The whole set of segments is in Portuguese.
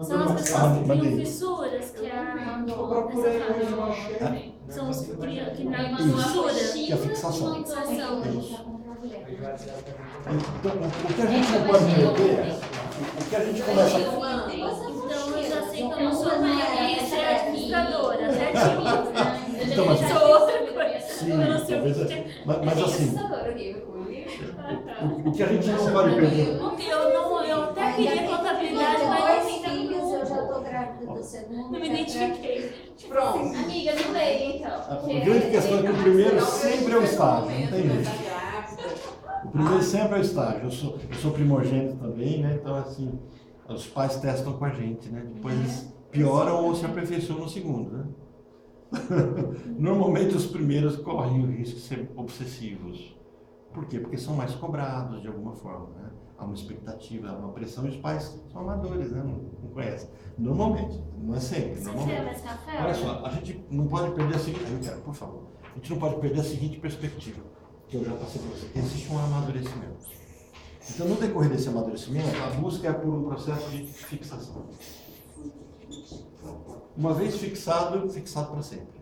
São as pessoas que criam mandei. fissuras, que a Eu procurei, mas não achei. são os que criam Isso. fissura. Que é a fixação. Fixação. Isso. Então, o que a gente não pode perder, o que a gente começa... Então eu já sei que eu não sou mais ser administradora, certo? Então, mas- Eu sou outra coisa. Sim, Eu não sei o talvez... que é. Mas assim, o que a gente não pode perder... Eu até queria contabilidade, mas não sei filhos, eu já tô grávida do segundo. não me identifiquei. Pronto. Amiga, não veio então. A grande questão é que o primeiro sempre é o estágio, não tem jeito. O primeiro sempre é o estágio. Eu sou primogênito também, né? Então, assim, os pais testam com a gente, né? Depois eles pioram ou se aperfeiçoam no segundo, né? Normalmente os primeiros correm o risco de ser obsessivos. Por quê? Porque são mais cobrados de alguma forma, né? Há uma expectativa, há uma pressão e os pais são amadores, né? Não conhecem. Normalmente, não é sempre. Você quer Normalmente. mais café? Olha só, a gente não pode perder a seguinte... Eu quero, por favor. A gente não pode perder a seguinte perspectiva, que eu já passei para você. Existe um amadurecimento. Então, no decorrer desse amadurecimento, a busca é por um processo de fixação. Uma vez fixado, fixado para sempre.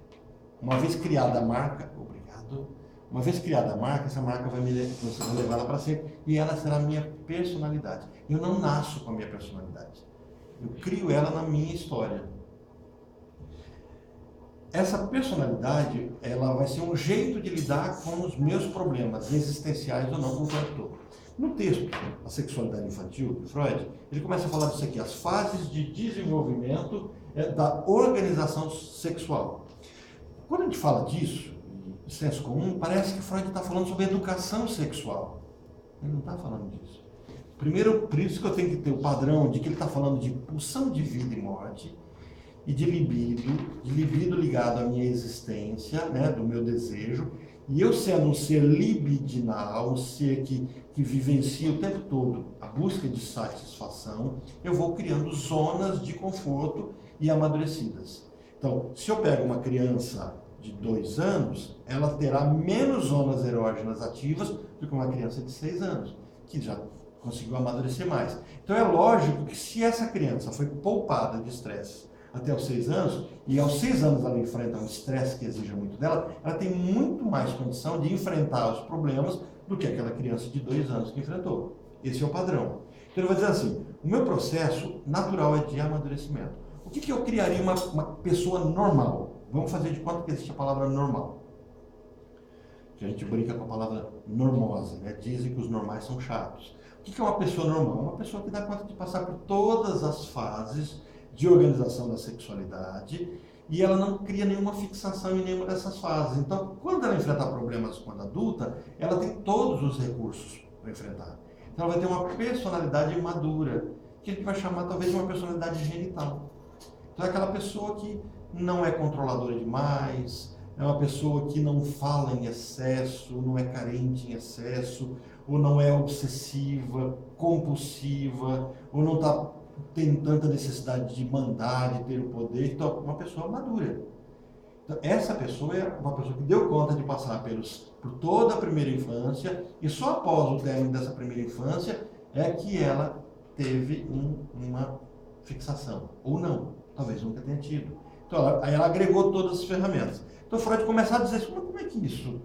Uma vez criada a marca, obrigado. Uma vez criada a marca, essa marca você vai levar ela para sempre e ela será a minha personalidade. Eu não nasço com a minha personalidade. Eu crio ela na minha história. Essa personalidade, ela vai ser um jeito de lidar com os meus problemas existenciais ou não com o tempo todo. No texto, A Sexualidade Infantil, de Freud, ele começa a falar disso aqui, as fases de desenvolvimento da organização sexual. Quando a gente fala disso, em senso comum, parece que Freud está falando sobre educação sexual. Ele não está falando disso. Primeiro, por isso que eu tenho que ter o padrão de que ele está falando de pulsão de vida e morte, e de libido ligado à minha existência, né, do meu desejo, e eu sendo um ser libidinal, um ser que vivencia o tempo todo a busca de satisfação, eu vou criando zonas de conforto e amadurecidas. Então, se eu pego uma criança de 2 anos, ela terá menos zonas erógenas ativas do que uma criança de 6 anos, que já conseguiu amadurecer mais. Então é lógico que se essa criança foi poupada de estresse até os 6 anos, e aos 6 anos ela enfrenta um estresse que exige muito dela, ela tem muito mais condição de enfrentar os problemas do que aquela criança de 2 anos que enfrentou. Esse é o padrão. Então ele vai dizer assim, o meu processo natural é de amadurecimento. O que eu criaria uma pessoa normal? Vamos fazer de conta que existe a palavra normal. Que a gente brinca com a palavra normose, né? Dizem que os normais são chatos. O que é uma pessoa normal? Uma pessoa que dá conta de passar por todas as fases de organização da sexualidade e ela não cria nenhuma fixação em nenhuma dessas fases. Então, quando ela enfrentar problemas quando adulta, ela tem todos os recursos para enfrentar. Então, ela vai ter uma personalidade madura, que a gente vai chamar talvez de uma personalidade genital. Então, é aquela pessoa que não é controladora demais, é uma pessoa que não fala em excesso, não é carente em excesso, ou não é obsessiva, compulsiva, ou não tem tanta necessidade de mandar, de ter o poder. Então, uma pessoa madura. Então, essa pessoa é uma pessoa que deu conta de passar por toda a primeira infância e só após o término dessa primeira infância é que ela teve uma fixação. Ou não, talvez nunca tenha tido. Então, aí ela agregou todas as ferramentas. Então, Freud começa a dizer, como é que isso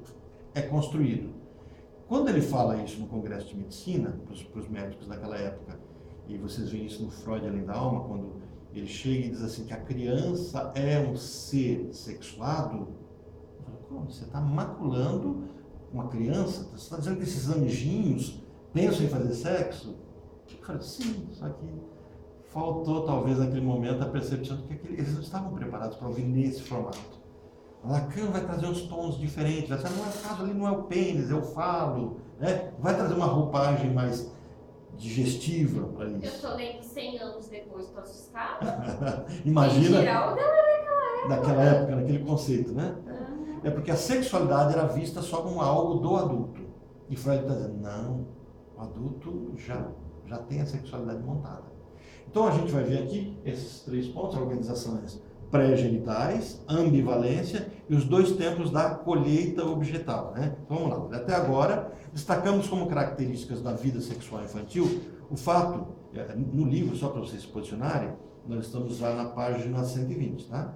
é construído? Quando ele fala isso no Congresso de Medicina, para os médicos daquela época, e vocês veem isso no Freud Além da Alma, quando ele chega e diz assim que a criança é um ser sexuado, eu falo, como? Você está maculando uma criança? Você está dizendo que esses anjinhos pensam em fazer sexo? Eu falei, sim, só que faltou talvez naquele momento a percepção de que eles não estavam preparados para ouvir nesse formato. Lacan vai trazer uns tons diferentes, vai dizer, não é o caso ali, não é o pênis, é o falo, né? Vai trazer uma roupagem mais digestiva para isso. Eu estou lendo 100 anos depois, estou assustada. Imagina, Em geral, naquela época, naquele conceito, né? É porque a sexualidade era vista só como algo do adulto. E Freud está dizendo, não, o adulto já tem a sexualidade montada. Então a gente vai ver aqui esses 3 pontos, organizações pré-genitais, ambivalência e os 2 tempos da colheita objetal, né? Então vamos lá, até agora destacamos como características da vida sexual infantil o fato, no livro, só para vocês se posicionarem, Nós estamos lá na página 120, tá?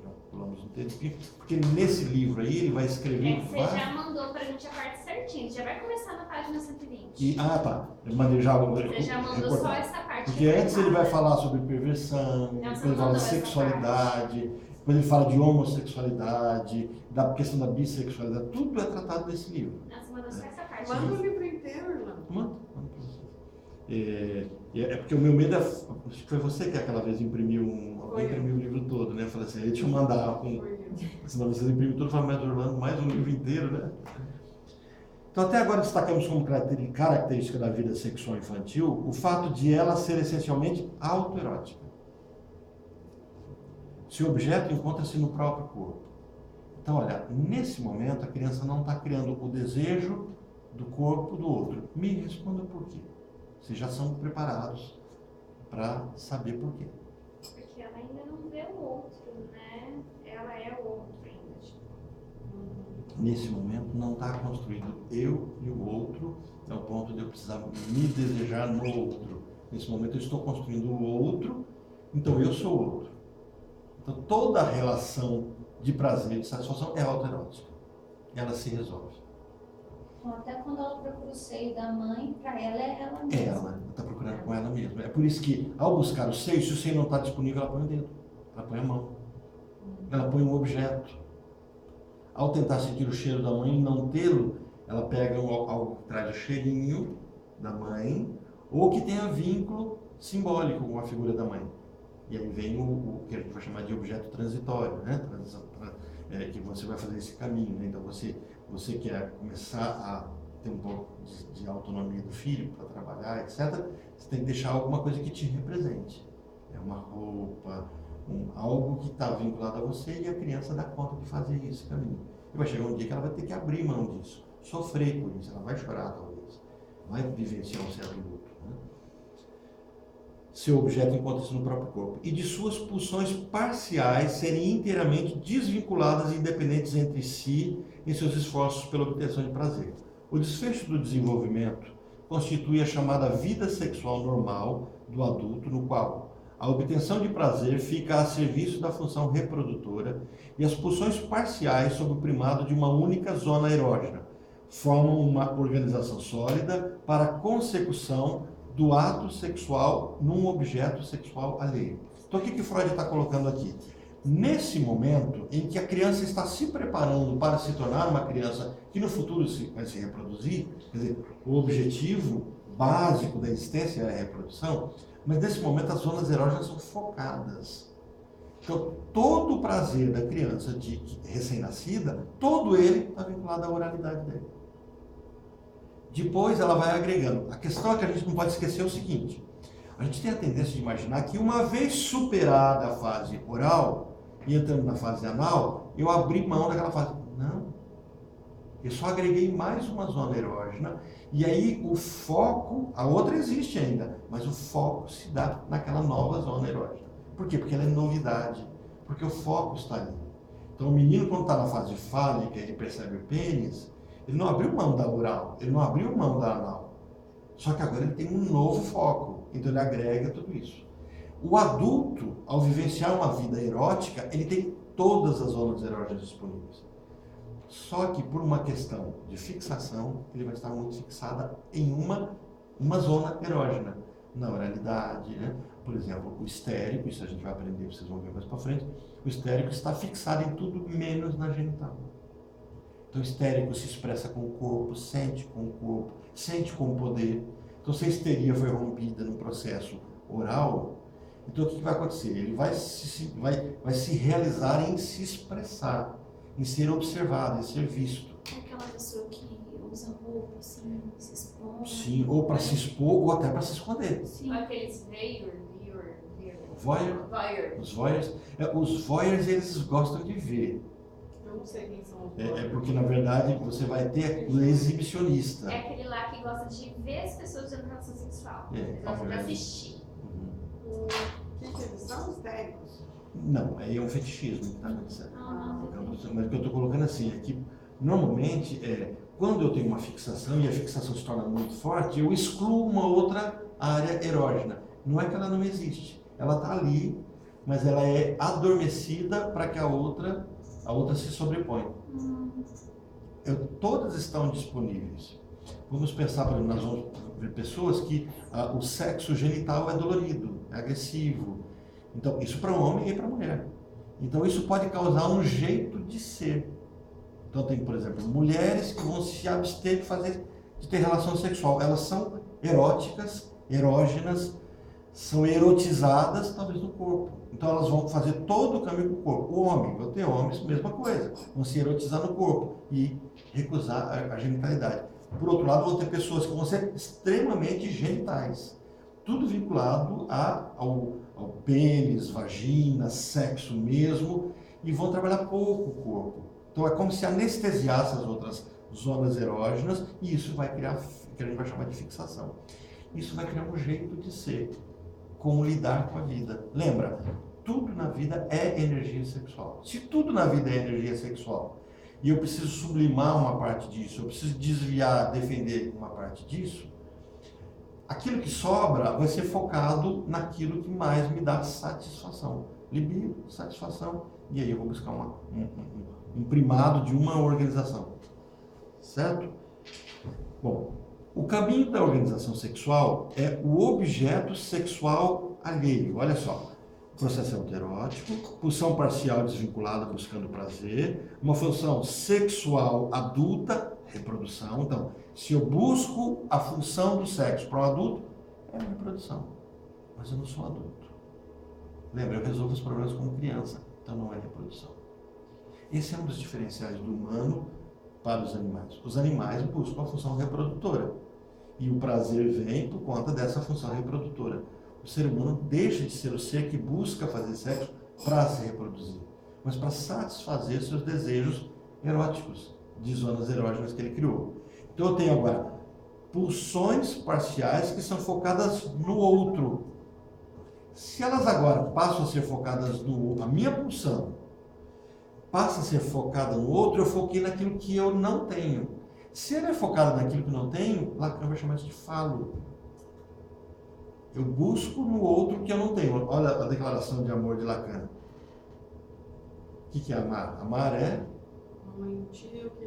Já pulamos um tempinho, porque nesse livro aí ele vai escrever... Você já mandou pra gente a parte certinha, já vai começar na página 120. Tá, eu mandei já... Você já mandou só essa parte. Porque antes ele vai falar sobre perversão, depois ele fala de sexualidade, depois ele fala de homossexualidade, da questão da bissexualidade, tudo é tratado nesse livro. Você mandou só essa parte. Manda o livro inteiro, irmão. Manda pra vocês. É porque o meu medo é... Acho que foi você que aquela vez imprimiu alguém imprimiu o livro todo, né? Eu falei assim, deixa eu mandar senão vocês imprimem tudo, falam, mas Orlando, mais um livro inteiro, né? Então até agora destacamos como característica da vida sexual infantil o fato de ela ser essencialmente autoerótica. Seu objeto encontra-se no próprio corpo. Então, olha, nesse momento a criança não está criando o desejo do corpo do outro. Me responda por quê. Vocês já são preparados para saber por quê. Porque ela ainda não vê o outro, né? Ela é o outro ainda. Tipo. Nesse momento não está construído eu e o outro, é o ponto de eu precisar me desejar no outro. Nesse momento eu estou construindo o outro, então eu sou o outro. Então toda a relação de prazer, de satisfação é autoerótica. Ela se resolve. Então, até quando ela procura o seio da mãe, para ela é ela mesma. Ela está procurando com ela mesma. É por isso que, ao buscar o seio, se o seio não está disponível, ela põe o dedo, ela põe a mão, ela põe um objeto. Ao tentar sentir o cheiro da mãe e não tê-lo, ela pega algo que traz o cheirinho da mãe, ou que tenha vínculo simbólico com a figura da mãe. E aí vem o que a gente vai chamar de objeto transitório, né? Que você vai fazer esse caminho, né? Então você quer começar a ter um pouco de autonomia do filho para trabalhar, etc. Você tem que deixar alguma coisa que te represente. É uma roupa, algo que está vinculado a você, e a criança dá conta de fazer esse caminho. E vai chegar um dia que ela vai ter que abrir mão disso, sofrer por isso, ela vai chorar talvez, vai vivenciar um certo luto, né? Seu objeto encontra-se no próprio corpo, e de suas pulsões parciais serem inteiramente desvinculadas e independentes entre si em seus esforços pela obtenção de prazer. O desfecho do desenvolvimento constitui a chamada vida sexual normal do adulto, no qual a obtenção de prazer fica a serviço da função reprodutora e as pulsões parciais sob o primado de uma única zona erógena formam uma organização sólida para a consecução do ato sexual num objeto sexual alheio. Então o que Freud está colocando aqui? Nesse momento em que a criança está se preparando para se tornar uma criança que no futuro vai se reproduzir, quer dizer, o objetivo básico da existência é a reprodução, mas nesse momento as zonas erógenas são focadas. Então todo o prazer da criança recém-nascida, todo ele está vinculado à oralidade dele. Depois ela vai agregando. A questão é que a gente não pode esquecer o seguinte: a gente tem a tendência de imaginar que uma vez superada a fase oral e entrando na fase anal, eu abri mão daquela fase. Não. Eu só agreguei mais uma zona erógena e aí o foco, a outra existe ainda, mas o foco se dá naquela nova zona erógena. Por quê? Porque ela é novidade, porque o foco está ali. Então o menino, quando está na fase fálica, ele percebe o pênis, ele não abriu mão da oral, ele não abriu mão da anal. Só que agora ele tem um novo foco, então ele agrega tudo isso. O adulto, ao vivenciar uma vida erótica, ele tem todas as zonas erógenas disponíveis. Só que por uma questão de fixação, ele vai estar muito fixada em uma zona erógena. Na oralidade, né? Por exemplo, o histérico, isso a gente vai aprender, vocês vão ver mais para frente, o histérico está fixado em tudo menos na genital. Então o histérico se expressa com o corpo, sente com o corpo, sente com o poder. Então se a histeria foi rompida no processo oral, então o que vai acontecer? Ele vai se realizar em se expressar, em ser observado, em ser visto. É aquela pessoa que usa roupa, assim, se expõe. Sim, ou para se expor, ou até para se esconder. Sim. Aqueles Voyeur. Os voyeurs. Os voyeurs, eles gostam de ver. Eu não sei quem são os É porque, na verdade, você vai ter o exibicionista. É aquele lá que gosta de ver as pessoas tendo relação sexual. Ele gosta de assistir. O que eles são? Histéricos? Não, aí é um fetichismo que está acontecendo. Mas o que eu estou colocando assim é que, normalmente, quando eu tenho uma fixação e a fixação se torna muito forte, eu excluo uma outra área erógena. Não é que ela não existe, Ela está ali, mas ela é adormecida para que a outra se sobreponha. Todas estão disponíveis. Vamos pensar, por exemplo, nós vamos ver pessoas que o sexo genital é dolorido, é agressivo. Então, isso para o homem e para a mulher. Então, isso pode causar um jeito de ser. Então, tem, por exemplo, mulheres que vão se abster de ter relação sexual. Elas são eróticas, erógenas, são erotizadas, talvez, no corpo. Então, elas vão fazer todo o caminho com o corpo. O homem, vão ter homens, mesma coisa. Vão se erotizar no corpo e recusar a genitalidade. Por outro lado, vão ter pessoas que vão ser extremamente genitais. Tudo vinculado ao pênis, vagina, sexo mesmo, e vão trabalhar pouco o corpo. Então é como se anestesiasse as outras zonas erógenas, e isso vai criar o que a gente vai chamar de fixação. Isso vai criar um jeito de ser, como lidar com a vida. Lembra, tudo na vida é energia sexual. Se tudo na vida é energia sexual, e eu preciso sublimar uma parte disso, eu preciso desviar, defender uma parte disso, aquilo que sobra vai ser focado naquilo que mais me dá satisfação. Libido, satisfação, e aí eu vou buscar um primado de uma organização. Certo? Bom, o caminho da organização sexual é o objeto sexual alheio. Olha só. Processo autoerótico, pulsão parcial desvinculada buscando prazer, uma função sexual adulta, reprodução. Então, se eu busco a função do sexo para o adulto, é a reprodução. Mas eu não sou adulto. Lembra, eu resolvo os problemas como criança, então não é reprodução. Esse é um dos diferenciais do humano para os animais. Os animais buscam a função reprodutora. E o prazer vem por conta dessa função reprodutora. O ser humano deixa de ser o ser que busca fazer sexo para se reproduzir, mas para satisfazer seus desejos eróticos, de zonas erógenas que ele criou. Então eu tenho agora pulsões parciais que são focadas no outro. Se elas agora passam a ser focadas a minha pulsão passa a ser focada no outro, eu foquei naquilo que eu não tenho. Se ela é focada naquilo que eu não tenho, Lacan vai chamar isso de falo. Eu busco no outro que eu não tenho. Olha a declaração de amor de Lacan. O que é amar? Amar é... Não mentir o que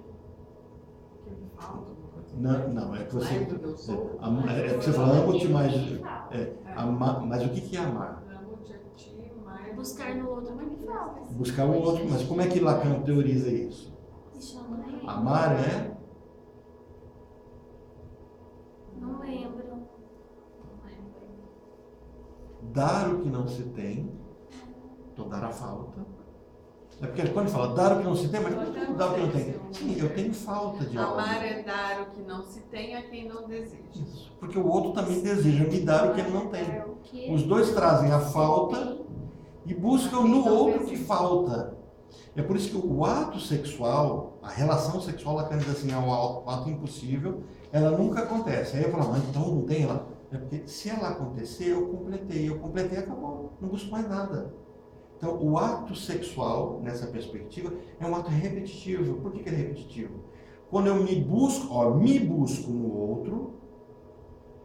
me falta. Não, é que você... É que você fala, amo-te mais... Mas o que é amar? Amo-te a ti mais... Buscar no outro, mas me falta. Buscar o outro, mas como é que Lacan teoriza isso? Amar é... Não lembro. Dar o que não se tem, então dar a falta. É porque quando fala dar o que não se tem, mas como dar o que não tem? Sim, eu tenho falta de algo. Amar é dar o que não se tem a quem não deseja. Isso, porque o outro também deseja me dar o que ele não tem. Os dois trazem a falta e buscam no outro que falta. É por isso que o ato sexual, a relação sexual, Lacan diz assim, é um ato impossível, ela nunca acontece. Aí eu falo, mas então não tem ela. É porque se ela acontecer, eu completei, acabou, não busco mais nada. Então, o ato sexual, nessa perspectiva, é um ato repetitivo. Por que é repetitivo? Quando eu me busco no outro,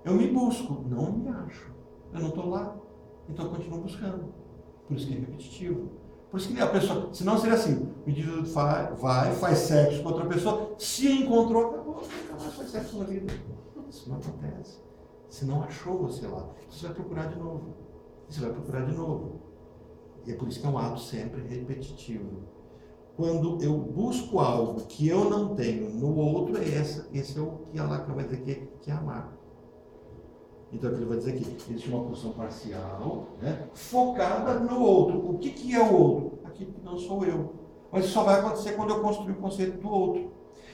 eu me busco, não me acho. Eu não estou lá, então eu continuo buscando. Por isso que é repetitivo. Por isso que a pessoa, senão seria assim, o indivíduo faz sexo com outra pessoa, se encontrou, acabou, nunca mais faz sexo na vida. Isso não acontece. Se não achou você lá, você vai procurar de novo. Você vai procurar de novo. E é por isso que é um ato sempre repetitivo. Quando eu busco algo que eu não tenho no outro, esse é o que a Lacan vai dizer que é amar. Então ele vai dizer que existe uma pulsão parcial, né, focada no outro. O que é o outro? Aquilo que não sou eu. Mas isso só vai acontecer quando eu construir o conceito do outro.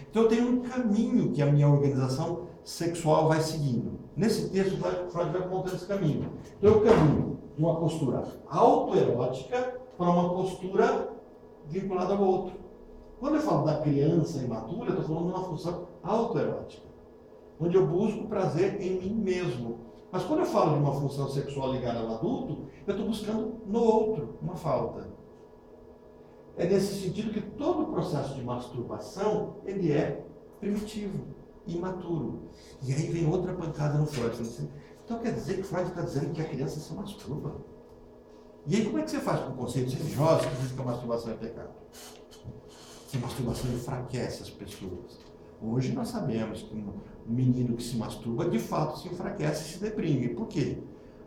Então eu tenho um caminho que a minha organização sexual vai seguindo. Nesse texto, Freud vai montando esse caminho. Então eu caminho de uma postura autoerótica para uma postura vinculada ao outro. Quando eu falo da criança imatura, eu estou falando de uma função autoerótica, onde eu busco prazer em mim mesmo. Mas quando eu falo de uma função sexual ligada ao adulto, eu estou buscando no outro uma falta. É nesse sentido que todo o processo de masturbação, ele é primitivo, imaturo. E aí vem outra pancada no Freud. Então quer dizer que Freud está dizendo que a criança se masturba? E aí como é que você faz com conceitos religiosos que dizem que a masturbação é pecado? Que a masturbação enfraquece as pessoas. Hoje nós sabemos que um menino que se masturba, de fato, se enfraquece e se deprime. Por quê?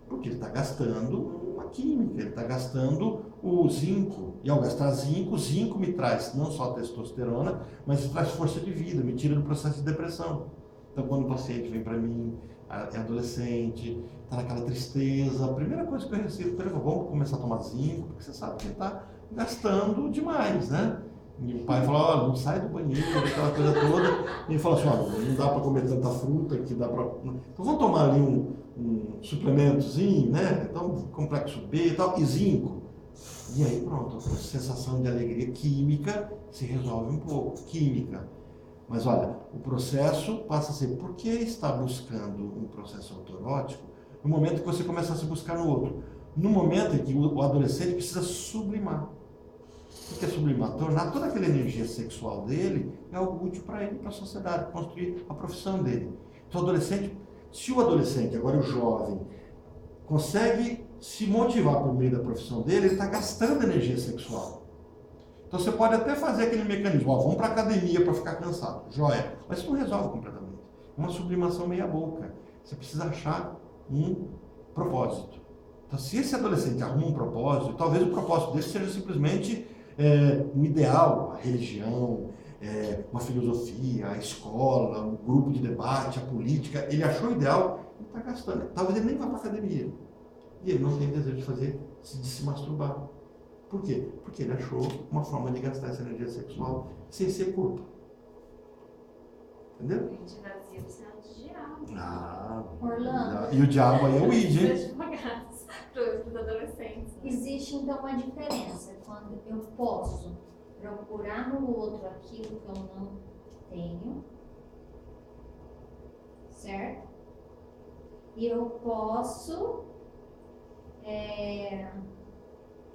Porque ele está gastando uma química, ele está gastando o zinco. E ao gastar zinco, o zinco me traz não só testosterona, mas traz força de vida, me tira do processo de depressão. Então, quando o paciente vem para mim, é adolescente, está naquela tristeza, a primeira coisa que eu recebo, vamos começar a tomar zinco, porque você sabe que ele está gastando demais, né? E o pai fala, olha, não sai do banheiro, aquela coisa toda. E ele fala assim, olha, não dá para comer tanta fruta que dá para... Então vamos tomar ali um suplementozinho, né? Então, complexo B e tal, e zinco. E aí pronto, a sensação de alegria química se resolve um pouco, química. Mas olha, o processo passa a ser, por que está buscando um processo autoerótico no momento que você começa a se buscar no outro? No momento em que o adolescente precisa sublimar. O que é sublimar? Tornar toda aquela energia sexual dele é algo útil para ele, para a sociedade, construir a profissão dele. Então, o adolescente, se o adolescente, agora o jovem, consegue se motivar por meio da profissão dele, ele está gastando energia sexual. Então, você pode até fazer aquele mecanismo, vamos para a academia para ficar cansado, joia, mas isso não resolve completamente. É uma sublimação meia boca. Você precisa achar um propósito. Então, se esse adolescente arruma um propósito, talvez o propósito dele seja simplesmente um ideal, a religião, uma filosofia, a escola, um grupo de debate, a política. Ele achou ideal, ele está gastando. Talvez ele nem vá para a academia. E ele não tem desejo de se masturbar. Por quê? Porque ele achou uma forma de gastar essa energia sexual sem ser culpa. Entendeu? Mente vazia do céu de diabo. Orlando. E o diabo aí é o id, hein? Advogados para os adolescentes. Existe então uma diferença quando eu posso procurar no outro aquilo que eu não tenho, certo? E eu posso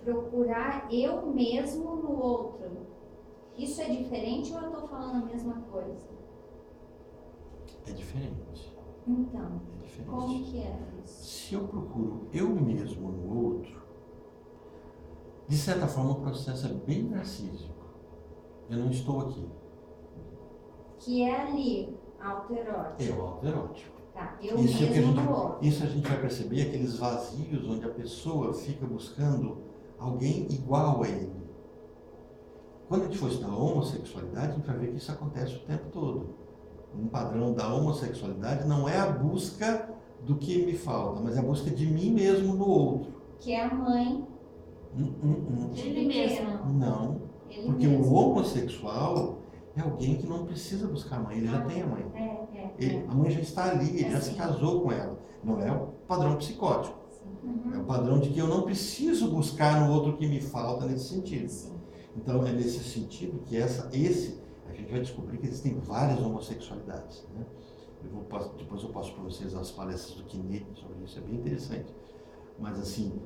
procurar eu mesmo no outro. Isso é diferente ou eu estou falando a mesma coisa? É diferente. Então, É diferente. como que é isso? Se eu procuro eu mesmo no outro, de certa forma o processo é bem narcísico. Eu não estou aqui. Que é ali, autoerótico. É o autoerótico. Tá, eu Isso, mesmo no outro. isso a gente vai perceber, aqueles vazios onde a pessoa fica buscando alguém igual a ele. Quando a gente for estudar a homossexualidade, a gente vai ver que isso acontece o tempo todo. Um padrão da homossexualidade não é a busca do que me falta, mas é a busca de mim mesmo no outro. Que é a mãe Ele mesmo. Não, ele porque mesmo. o homossexual é alguém que não precisa buscar a mãe, ele já tem a mãe. A mãe já está ali, ele já se casou com ela. Não é o padrão psicótico. É o padrão de que eu não preciso buscar no outro o que me falta nesse sentido. Sim. Então é nesse sentido que a gente vai descobrir que existem várias homossexualidades, né? Depois eu passo para vocês as palestras do Kinney sobre isso, é bem interessante. Mas assim,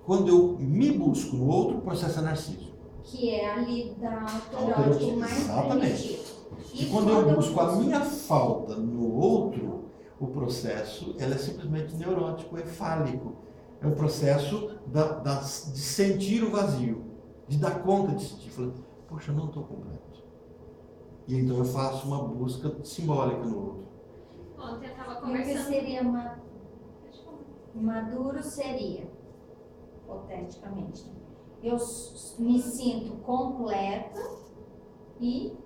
quando eu me busco no outro, o processo é narciso. Que é ali da autoerótico Autoerótico, mais exatamente. primitivo. E quando eu busco a minha falta no outro, o processo é simplesmente neurótico, é fálico. É o processo de sentir o vazio, de dar conta de sentir. Falando, poxa, eu não estou completo. E então eu faço uma busca simbólica no outro. Ontem eu estava E o que conversando. seria maduro seria, hipoteticamente, eu me sinto completa e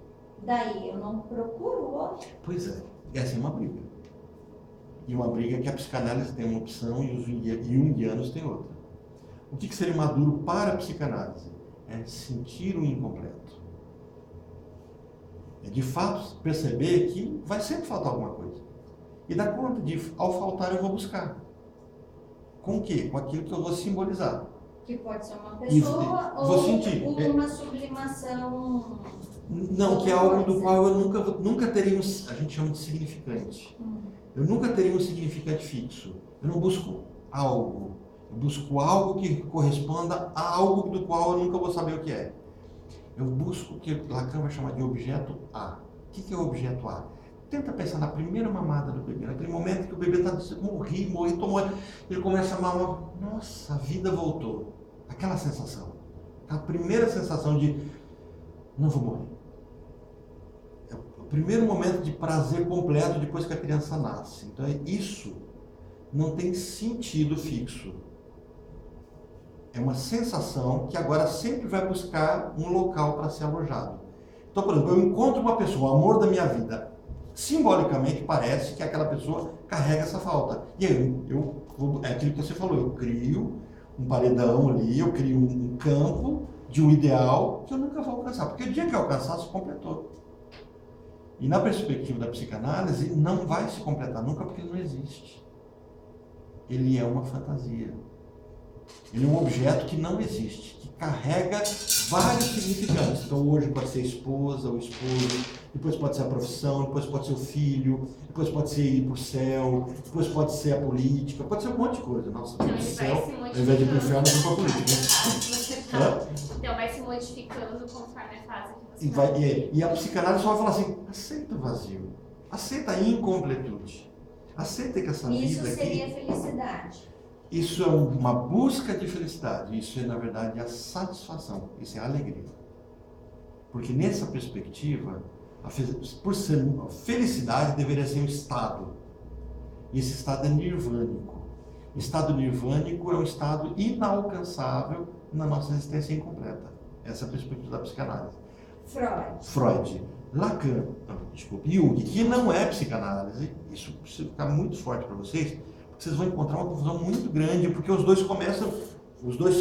daí eu não procuro o outro. Pois é, essa é uma briga. E uma briga que a psicanálise tem uma opção e os junguianos têm outra. O que seria maduro para a psicanálise? É sentir o incompleto. É de fato perceber que vai sempre faltar alguma coisa. E dar conta de, ao faltar, eu vou buscar. Com o quê? Com aquilo que eu vou simbolizar. Que pode ser uma pessoa vou ou sentir. uma sublimação. Não, que é algo do qual eu nunca teria a gente chama de significante. Eu nunca teria um significante fixo. Eu não busco algo. Eu busco algo que corresponda a algo do qual eu nunca vou saber o que é. Eu busco o que Lacan vai chamar de objeto A. O que é o objeto A? Tenta pensar na primeira mamada do bebê, naquele momento que o bebê está morri, tomou, ele começa a mamar nossa, a vida voltou. Aquela sensação. A primeira sensação de não vou morrer. É o primeiro momento de prazer completo depois que a criança nasce. Então isso não tem sentido fixo. É uma sensação que agora sempre vai buscar um local para ser alojado. Então, por exemplo, eu encontro uma pessoa, o amor da minha vida, simbolicamente parece que aquela pessoa carrega essa falta. E aí, é aquilo que você falou, eu crio um paredão ali, eu crio um campo de um ideal que eu nunca vou alcançar, porque o dia que eu alcançar, se completou. E na perspectiva da psicanálise, não vai se completar nunca, porque ele não existe. Ele é uma fantasia. Ele é um objeto que não existe, que carrega vários significantes. Então hoje pode ser a esposa, o esposo, depois pode ser a profissão, depois pode ser o filho, depois pode ser ir para o céu, depois pode ser a política, pode ser um monte de coisa. Nossa, Então, o ele céu, vai se ao invés de ir para o inferno, eu vou para a política. Né? Então vai se modificando conforme a fase que você E, e a psicanálise só vai falar assim, aceita o vazio, aceita a incompletude, aceita que essa Isso vida aqui... seria felicidade. Isso é uma busca de felicidade, isso é na verdade a satisfação, isso é a alegria. Porque nessa perspectiva, por ser a felicidade deveria ser um estado. E esse estado é nirvânico. O estado nirvânico é um estado inalcançável na nossa existência incompleta. Essa é a perspectiva da psicanálise. Freud. Lacan, Jung, que não é psicanálise, isso precisa ficar muito forte para vocês, vocês vão encontrar uma confusão muito grande, porque os dois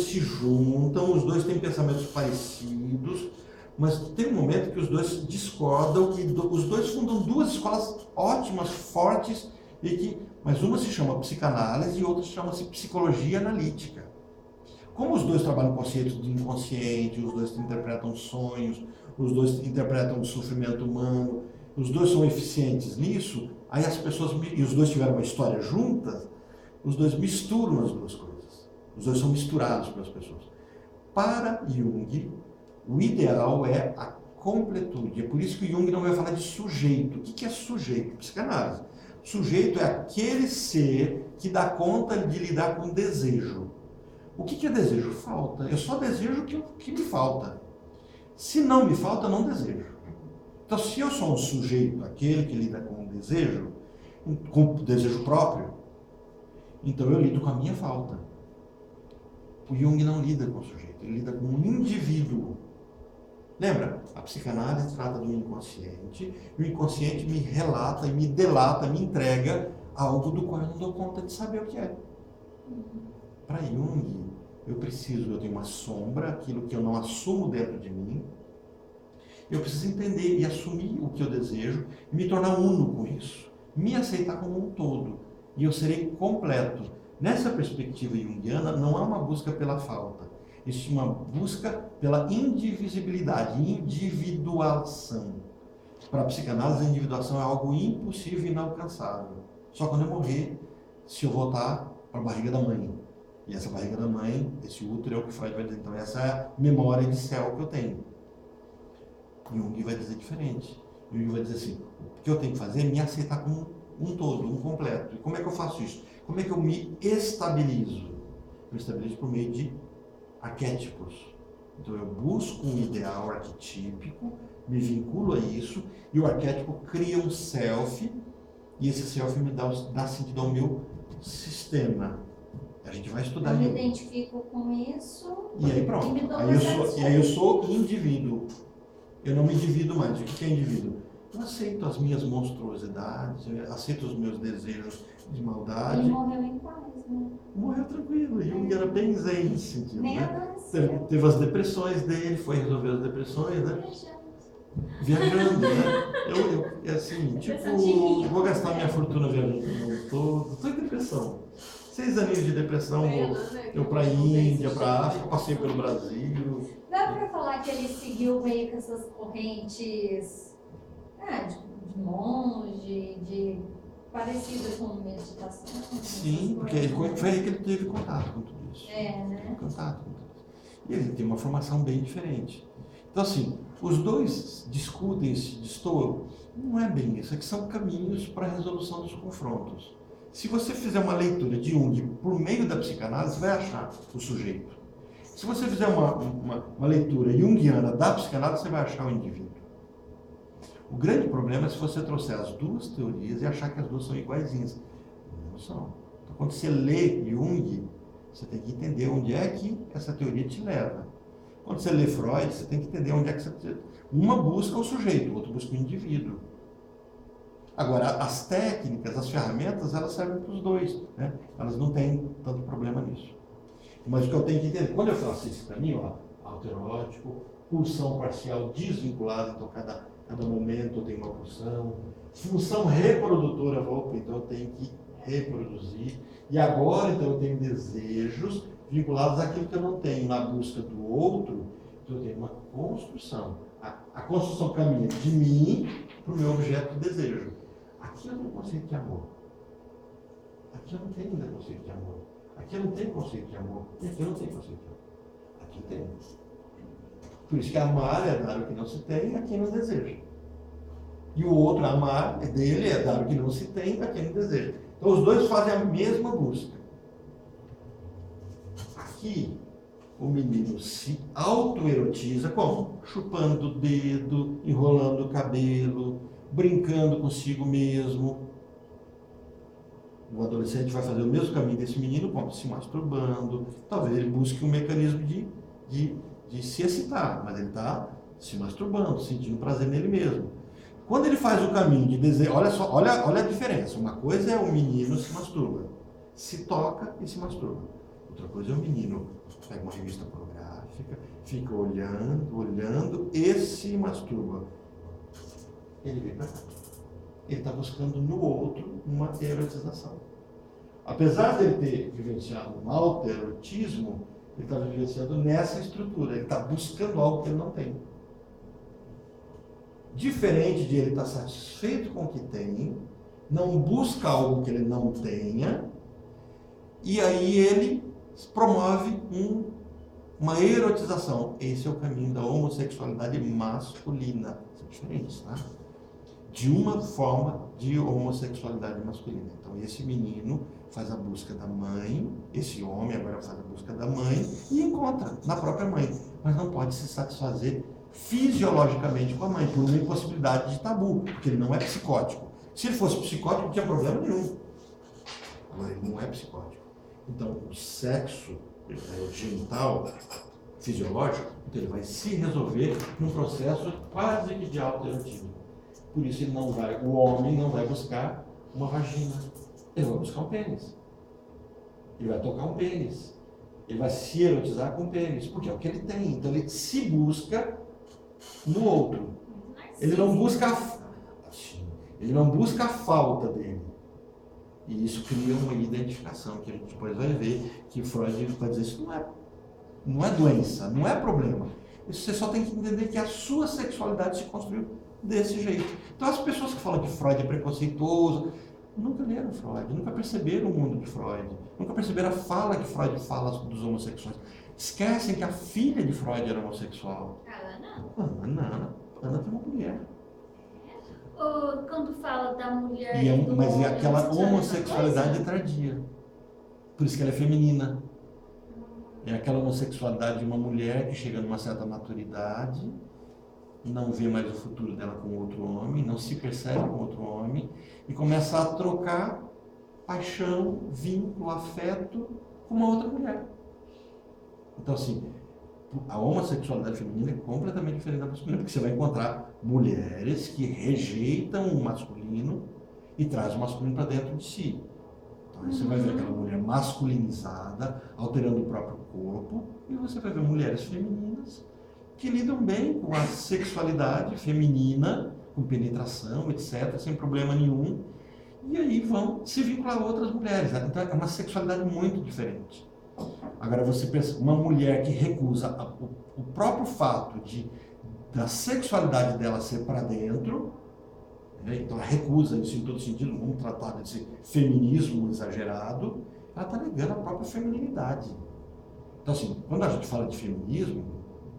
se juntam, os dois têm pensamentos parecidos, mas tem um momento que os dois discordam, e os dois fundam duas escolas ótimas, fortes, mas uma se chama psicanálise e outra chama-se psicologia analítica. Como os dois trabalham conceitos do inconsciente, os dois interpretam sonhos, os dois interpretam o sofrimento humano, os dois são eficientes nisso, aí as pessoas, e os dois tiveram uma história juntas, os dois misturam as duas coisas. Os dois são misturados pelas pessoas. Para Jung, o ideal é a completude. É por isso que Jung não vai falar de sujeito. O que é sujeito? Psicanálise. Sujeito é aquele ser que dá conta de lidar com desejo. O que é desejo? Falta. Eu só desejo o que me falta. Se não me falta, não desejo. Então, se eu sou um sujeito, aquele que lida com o desejo próprio, então eu lido com a minha falta. O Jung não lida com o sujeito, ele lida com o indivíduo. Lembra? A psicanálise trata do inconsciente, e o inconsciente me relata, me delata, me entrega algo do qual eu não dou conta de saber o que é. Para Jung, eu tenho uma sombra, aquilo que eu não assumo dentro de mim. Eu preciso entender e assumir o que eu desejo e me tornar uno com isso. Me aceitar como um todo. E eu serei completo. Nessa perspectiva junguiana, não há uma busca pela falta. Existe uma busca pela indivisibilidade, individuação. Para a psicanálise, a individuação é algo impossível e inalcançável. Só quando eu morrer, se eu voltar para a barriga da mãe. E essa barriga da mãe, esse útero é o que Freud vai dizer. Então essa é a memória de céu que eu tenho. Jung vai dizer diferente. Jung vai dizer assim, o que eu tenho que fazer é me aceitar como um todo, um completo. E como é que eu faço isso? Como é que eu me estabilizo? Eu estabilizo por meio de arquétipos. Então eu busco um ideal arquetípico, me vinculo a isso, e o arquétipo cria um self, e esse self me dá sentido ao meu sistema. A gente vai estudar Eu me Jung. identifico com isso. E aí pronto. E me dou Aí eu sou indivíduo. Eu não me divido mais. O que é indivíduo? Eu aceito as minhas monstruosidades, eu aceito os meus desejos de maldade. Ele morreu em paz, né? Morreu tranquilo. Jung era bem zen nesse sentido, Nem né? adoeceu. Teve as depressões dele, foi resolver as depressões, né? Viajando, né? Eu assim, tipo, vou gastar minha fortuna viajando no mundo todo. Estou em depressão. 6 aninhos de depressão, eu para a Índia, para a África, passei pelo Brasil. Dá pra falar que ele seguiu meio que essas correntes de monge, parecidas com meditação? Sim, porque foi aí que ele teve contato com tudo isso. Né? Contato com tudo isso. E ele tem uma formação bem diferente. Então assim, os dois discutem, se destoam. Não é bem isso, é que são caminhos para a resolução dos confrontos. Se você fizer uma leitura de Jung por meio da psicanálise, você vai achar o sujeito. Se você fizer uma leitura junguiana da psicanálise, você vai achar o indivíduo. O grande problema é se você trouxer as duas teorias e achar que as duas são iguaizinhas. Não são. Então, quando você lê Jung, você tem que entender onde é que essa teoria te leva. Quando você lê Freud, você tem que entender onde é que você... Uma busca o sujeito, o outro busca o indivíduo. Agora, as técnicas, as ferramentas, elas servem para os dois, né? Elas não têm tanto problema nisso. Mas o que eu tenho que entender, quando eu faço esse caminho, ó, autoerótico, pulsão parcial desvinculada, então cada momento eu tenho uma pulsão, função reprodutora, então eu tenho que reproduzir, e agora então eu tenho desejos vinculados àquilo que eu não tenho na busca do outro, então eu tenho uma construção. A construção caminha de mim para o meu objeto de desejo. Aqui eu tenho conceito de amor. Aqui eu não tenho ainda conceito de amor. Aqui eu não tenho conceito de amor. E aqui eu não tenho conceito de amor. Aqui eu tenho. Por isso que amar é dar o que não se tem a quem não deseja. E o outro, amar, é dele, é dar o que não se tem a quem não deseja. Então os dois fazem a mesma busca. Aqui, o menino se autoerotiza como? Chupando o dedo, enrolando o cabelo, brincando consigo mesmo. O adolescente vai fazer o mesmo caminho desse menino, como? Se masturbando. Talvez ele busque um mecanismo de se excitar, mas ele está se masturbando, sentindo prazer nele mesmo. Quando ele faz o caminho de desejo, olha só, olha a diferença. Uma coisa é o menino se masturba, se toca e se masturba. Outra coisa é o menino pega uma revista pornográfica, fica olhando e se masturba. Ele vem para cá. Ele está buscando no outro uma erotização. Apesar de ele ter vivenciado um autoerotismo, ele está vivenciando nessa estrutura. Ele está buscando algo que ele não tem. Diferente de ele estar satisfeito com o que tem, não busca algo que ele não tenha, e aí ele promove uma erotização. Esse é o caminho da homossexualidade masculina. São diferentes, tá? De uma forma de homossexualidade masculina. Então esse menino faz a busca da mãe, esse homem agora faz a busca da mãe e encontra na própria mãe, mas não pode se satisfazer fisiologicamente com a mãe, por uma impossibilidade de tabu, porque ele não é psicótico. Se ele fosse psicótico, não tinha problema nenhum. Agora ele não é psicótico. Então o sexo o genital fisiológico, então ele vai se resolver num processo quase que de autoerotismo. Por isso o homem não vai buscar uma vagina, ele vai buscar um pênis. Ele vai tocar um pênis. Ele vai se erotizar com o pênis, porque é o que ele tem. Então ele se busca no outro. Ele não busca a falta dele. E isso cria uma identificação, que a gente depois vai ver, que Freud vai dizer, isso não é doença, não é problema. Isso você só tem que entender que a sua sexualidade se construiu desse jeito. Então as pessoas que falam que Freud é preconceituoso, nunca leram Freud, nunca perceberam o mundo de Freud, nunca perceberam a fala que Freud fala dos homossexuais. Esquecem que a filha de Freud era homossexual. Ela não. Ana tem uma mulher. Ou quando fala da mulher Mas homem, aquela isso é a mesma homossexualidade coisa? é tardia. Por isso que ela é feminina. É aquela homossexualidade de uma mulher que chega numa certa maturidade, não vê mais o futuro dela com outro homem, não se percebe com outro homem, e começa a trocar paixão, vínculo, afeto com uma outra mulher. Então, assim, a homossexualidade feminina é completamente diferente da masculina, porque você vai encontrar mulheres que rejeitam o masculino e trazem o masculino para dentro de si. Então, aí você vai ver aquela mulher masculinizada, alterando o próprio corpo, e você vai ver mulheres femininas que lidam bem com a sexualidade feminina, com penetração, etc., sem problema nenhum, e aí vão se vincular a outras mulheres. Então, é uma sexualidade muito diferente. Agora você pensa, uma mulher que recusa o próprio fato da sexualidade dela ser para dentro, né? Então ela recusa isso em todo sentido, vamos tratar desse feminismo exagerado, ela está negando a própria feminilidade. Então assim, quando a gente fala de feminismo,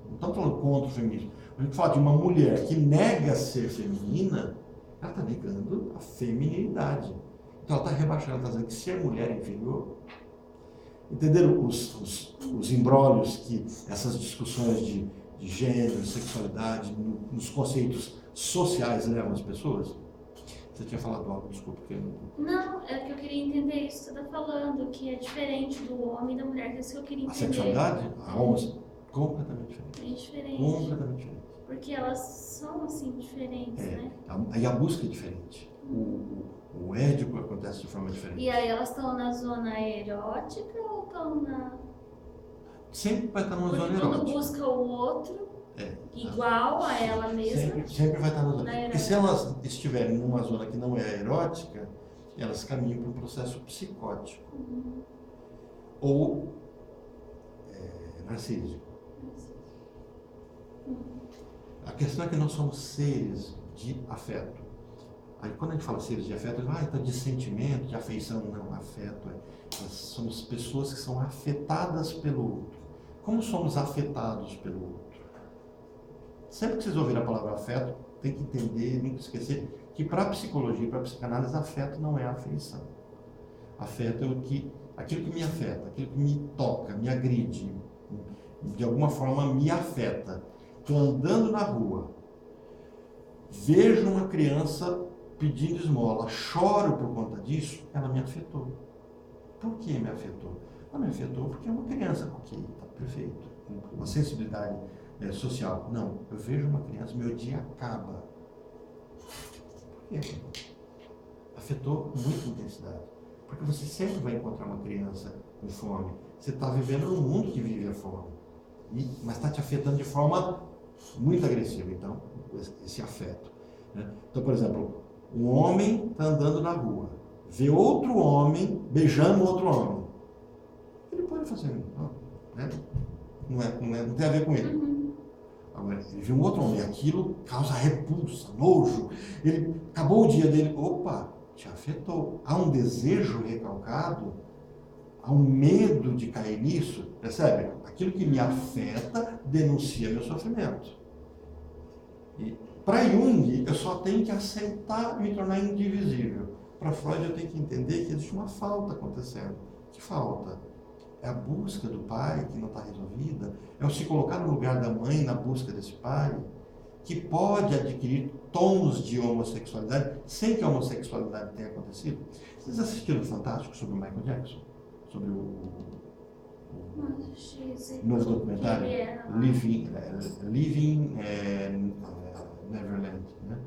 não estamos falando contra o feminismo, a gente fala de uma mulher que nega ser feminina, ela está negando a feminilidade. Então ela está rebaixando, ela está dizendo que ser mulher é inferior. Entenderam os embrólios que essas discussões de gênero, sexualidade, nos conceitos sociais levam as pessoas? Você tinha falado algo, desculpa. Porque... Não, é que eu queria entender isso que você está falando, que é diferente do homem e da mulher, que é isso que eu queria A entender. sexualidade, a homossexualidade, completamente diferente. É diferente. Completamente diferente. Porque elas são assim diferentes, né? Aí a busca é diferente. O édipo acontece de forma diferente. E aí elas estão na zona erótica ou estão na. Sempre vai estar numa Porque zona quando erótica. busca o outro É. igual a ela mesma. Sempre vai estar na zona. Na Porque se elas estiverem numa zona que não é erótica, elas caminham para um processo psicótico. Ou narcísico. A questão é que nós somos seres de afeto. Aí quando a gente fala seres de afeto, então de sentimento, de afeição, não, afeto nós somos pessoas que são afetadas pelo outro. Como somos afetados pelo outro? Sempre que vocês ouvirem a palavra afeto, tem que entender, nunca esquecer, que para a psicologia, para a psicanálise, afeto não é afeição. Afeto é aquilo que me afeta, aquilo que me toca, me agride, de alguma forma me afeta. Estou andando na rua, vejo uma criança pedindo esmola, choro por conta disso, ela me afetou. Por que me afetou? Ela me afetou porque é uma criança, ok, está perfeito, uma sensibilidade social. Não, eu vejo uma criança, meu dia acaba. Por quê? Afetou muita intensidade. Porque você sempre vai encontrar uma criança com fome. Você está vivendo num mundo que vive a fome. Mas está te afetando de forma muito agressiva, então, esse afeto. Né? Então, por exemplo, um homem está andando na rua, vê outro homem beijando outro homem. Ele pode fazer, né? Não tem a ver com ele. Agora, ele vê um outro homem, aquilo causa repulsa, nojo. Ele acabou o dia dele, opa, te afetou. Há um desejo recalcado, há um medo de cair nisso, percebe? Aquilo que me afeta denuncia meu sofrimento. E para Jung, eu só tenho que aceitar e me tornar indivisível. Para Freud, eu tenho que entender que existe uma falta acontecendo. Que falta? É a busca do pai que não está resolvida, é o se colocar no lugar da mãe na busca desse pai, que pode adquirir tons de homossexualidade sem que a homossexualidade tenha acontecido. Vocês assistiram o Fantástico sobre o Michael Jackson? Sobre o novo documentário? Living Neverland, né?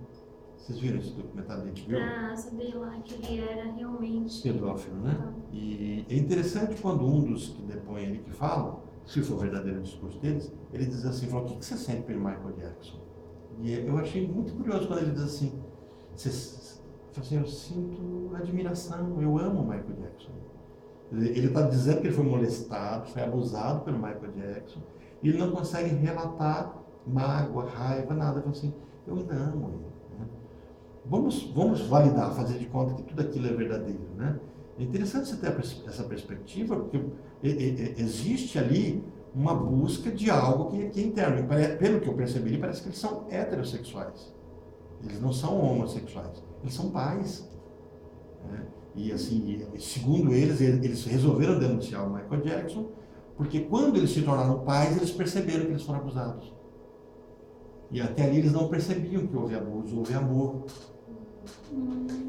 Vocês viram esse documentário da HBO? Pra saber lá que ele era realmente Pedófilo, né? E é interessante quando um dos que depõem ali, que falam, se for verdadeiro o discurso deles, ele diz assim, fala, o que você sente pelo Michael Jackson? E eu achei muito curioso quando ele diz assim, eu sinto admiração, eu amo o Michael Jackson. Ele está dizendo que ele foi molestado, foi abusado pelo Michael Jackson, e ele não consegue relatar mágoa, raiva, nada. Ele fala assim, eu ainda amo ele. Né? Vamos validar, fazer de conta que tudo aquilo é verdadeiro. Né? É interessante você ter essa perspectiva, porque existe ali uma busca de algo que é interno. Pelo que eu percebi, parece que eles são heterossexuais. Eles não são homossexuais. Eles são pais. Né? E assim, segundo eles resolveram denunciar o Michael Jackson, porque quando eles se tornaram pais, eles perceberam que eles foram abusados. E até ali eles não percebiam que houve abuso, houve amor.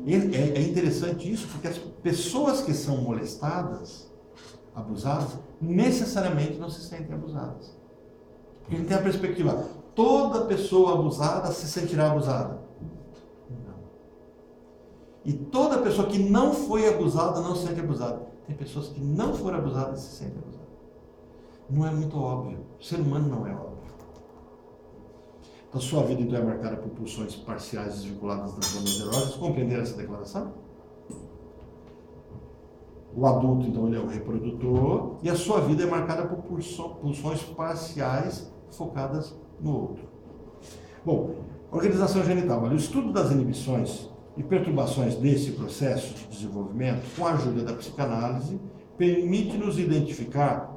É interessante isso, porque as pessoas que são molestadas, abusadas, necessariamente não se sentem abusadas. Porque a gente tem a perspectiva, toda pessoa abusada se sentirá abusada. Não. E toda pessoa que não foi abusada não se sente abusada. Tem pessoas que não foram abusadas e se sentem abusadas. Não é muito óbvio. O ser humano não é óbvio. A sua vida, então, é marcada por pulsões parciais desvinculadas das zonas eróticas. Compreenderam essa declaração? O adulto, então, ele é o reprodutor, e a sua vida é marcada por pulsões parciais focadas no outro. Bom, organização genital. Olha, o estudo das inibições e perturbações desse processo de desenvolvimento, com a ajuda da psicanálise, permite-nos identificar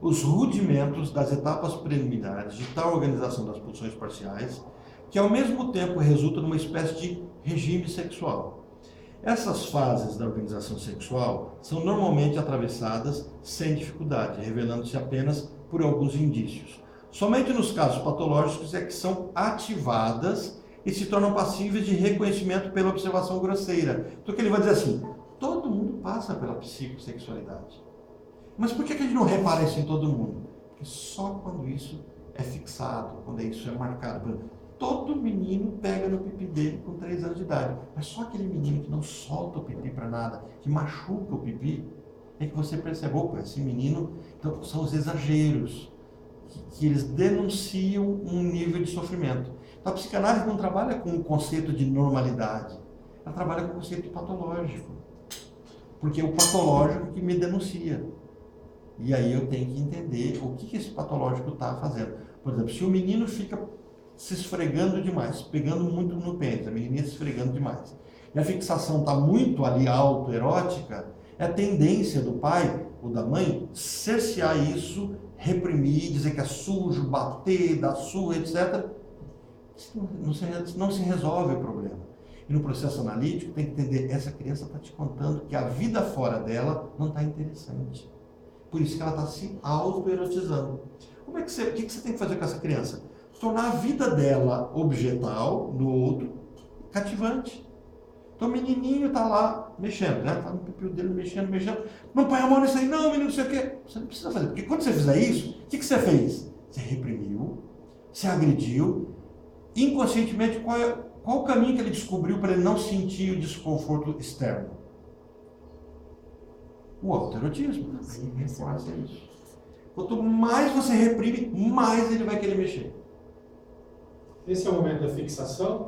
os rudimentos das etapas preliminares de tal organização das pulsões parciais, que ao mesmo tempo resulta numa espécie de regime sexual. Essas fases da organização sexual são normalmente atravessadas sem dificuldade, revelando-se apenas por alguns indícios. Somente nos casos patológicos é que são ativadas e se tornam passíveis de reconhecimento pela observação grosseira. Então, que ele vai dizer assim, todo mundo passa pela psicossexualidade. Mas por que a gente não repara isso em todo mundo? Porque só quando isso é fixado, quando isso é marcado. Todo menino pega no pipi dele com 3 anos de idade. Mas só aquele menino que não solta o pipi para nada, que machuca o pipi, é que você percebe, opa, esse menino... Então, são os exageros que eles denunciam um nível de sofrimento. Então, a psicanálise não trabalha com o conceito de normalidade, ela trabalha com o conceito patológico. Porque é o patológico que me denuncia. E aí eu tenho que entender o que esse patológico está fazendo. Por exemplo, se o menino fica se esfregando demais, pegando muito no pênis, a menininha se esfregando demais, e a fixação está muito ali autoerótica, é a tendência do pai ou da mãe cercear isso, reprimir, dizer que é sujo, bater, dar surra, etc. Isso não se resolve o problema. E no processo analítico tem que entender, essa criança está te contando que a vida fora dela não está interessante. Por isso que ela está se auto-erotizando. O que você tem que fazer com essa criança? Tornar a vida dela objetal, no outro, cativante. Então o menininho está lá mexendo, né? Está no pipi dele mexendo. Não põe a mão nisso aí, não, menino, não sei o quê. Você não precisa fazer, porque quando você fizer isso, o que você fez? Você reprimiu, você agrediu. Inconscientemente, qual o caminho que ele descobriu para ele não sentir o desconforto externo? O autoerotismo. Aí reforça isso. Quanto mais você reprime, mais ele vai querer mexer. Esse é o momento da fixação?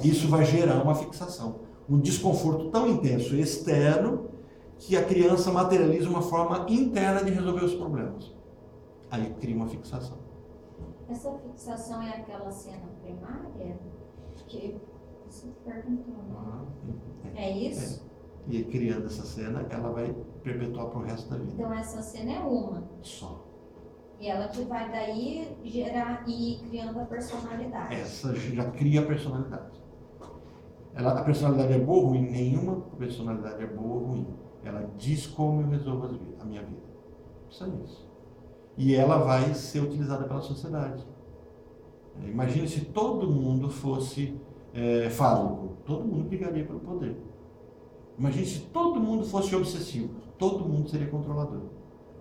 Isso vai gerar uma fixação. Um desconforto tão intenso externo que a criança materializa uma forma interna de resolver os problemas. Aí cria uma fixação. Essa fixação é aquela cena primária que você perguntou, né? É isso? E criando essa cena, ela vai perpetuar para o resto da vida. Então essa cena é uma. Só. E ela que vai daí gerar e ir criando a personalidade. Essa já cria a personalidade. A personalidade é boa ou ruim? Nenhuma personalidade é boa ou ruim. Ela diz como eu resolvo a minha vida. Só isso. E ela vai ser utilizada pela sociedade. Imagine se todo mundo fosse fálico. Todo mundo brigaria pelo poder. Imagine se todo mundo fosse obsessivo. Todo mundo seria controlador.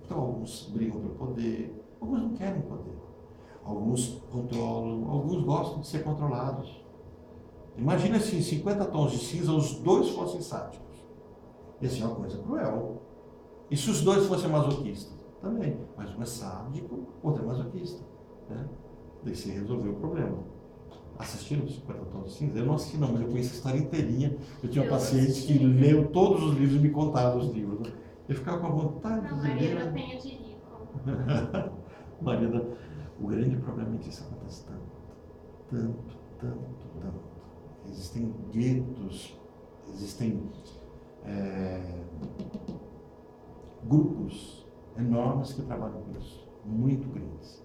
Então alguns brigam pelo poder, alguns não querem poder. Alguns controlam, alguns gostam de ser controlados. Imagina se em 50 tons de cinza os dois fossem sádicos. Ia ser uma coisa cruel. E se os dois fossem masoquistas? Também. Mas um é sádico, outro é masoquista. Né? Daí você resolveu o problema. Assistiram 50 tons de cinza? Eu não assisti não, mas eu conheço a história inteirinha. Eu tinha pacientes que leu todos os livros e me contavam os livros. Né? Eu ficava com a vontade Não, de ler. Maria da Penha de Rico. O grande problema é que isso acontece tanto. Existem guetos, existem grupos enormes que trabalham com isso, muito grandes.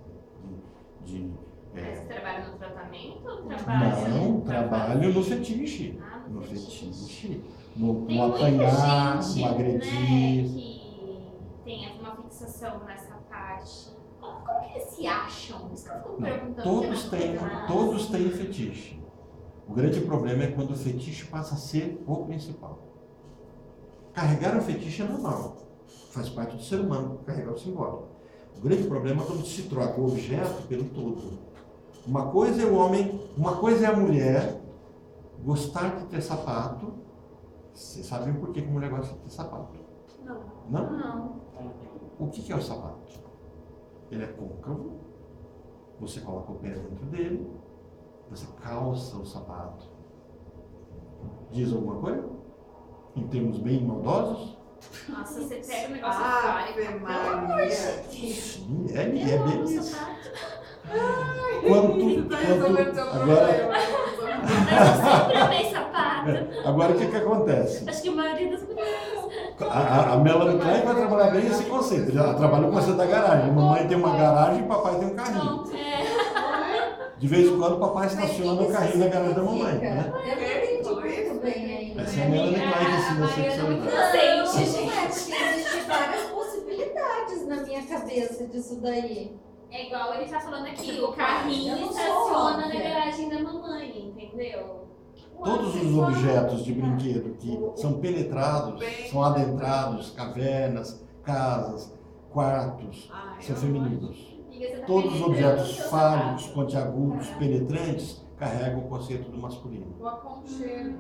Mas você trabalha no tratamento ou Não, trabalho no fetiche. No fetiche. No Tem apanhar, muita no gente, agredir. né, que tem uma fixação nessa parte. Como que eles se acham? Isso que eu fico me perguntando. Todos têm fetiche. O grande problema é quando o fetiche passa a ser o principal. Carregar um fetiche é normal. Faz parte do ser humano carregar o simbólico. O grande problema é quando se troca o objeto pelo todo. Uma coisa é o homem, uma coisa é a mulher gostar de ter sapato. Vocês sabem por que a mulher gosta de ter sapato? Não? Não. O que é o sapato? Ele é côncavo, você coloca o pé dentro dele, você calça o sapato. Diz alguma coisa? Em termos bem maldosos? Nossa, você pega o negócio Ave fora. Maria. Sim, é bem isso. Você Quanto, tá resolvendo seu agora, problema. Mas eu sempre amei sapato. agora o que acontece? Acho que a maioria das mulheres. A Melanie Klein vai trabalhar bem esse conceito. Ela trabalha com essa da garagem. Mamãe tem uma garagem e papai tem um carrinho. Não, De vez em quando o papai estaciona o carrinho na garagem da mamãe. Né? Eu não entendi muito bem feminino. Essa é a Melanie Klein que ensina a Mariana é muito sexualidade. inocente, Não, gente. é porque existem várias possibilidades na minha cabeça disso daí. É igual ele tá falando aqui, Tipo, o carrinho eu não sou estaciona na óbvia. garagem da mamãe, entendeu? Todos os objetos de brinquedo que são penetrados, são adentrados, cavernas, casas, quartos, Ai, são eu femininos. Amiga, você tá Todos os penetrando objetos o seu fálicos, sapato. pontiagudos, penetrantes, carregam o conceito do masculino. O aconchego.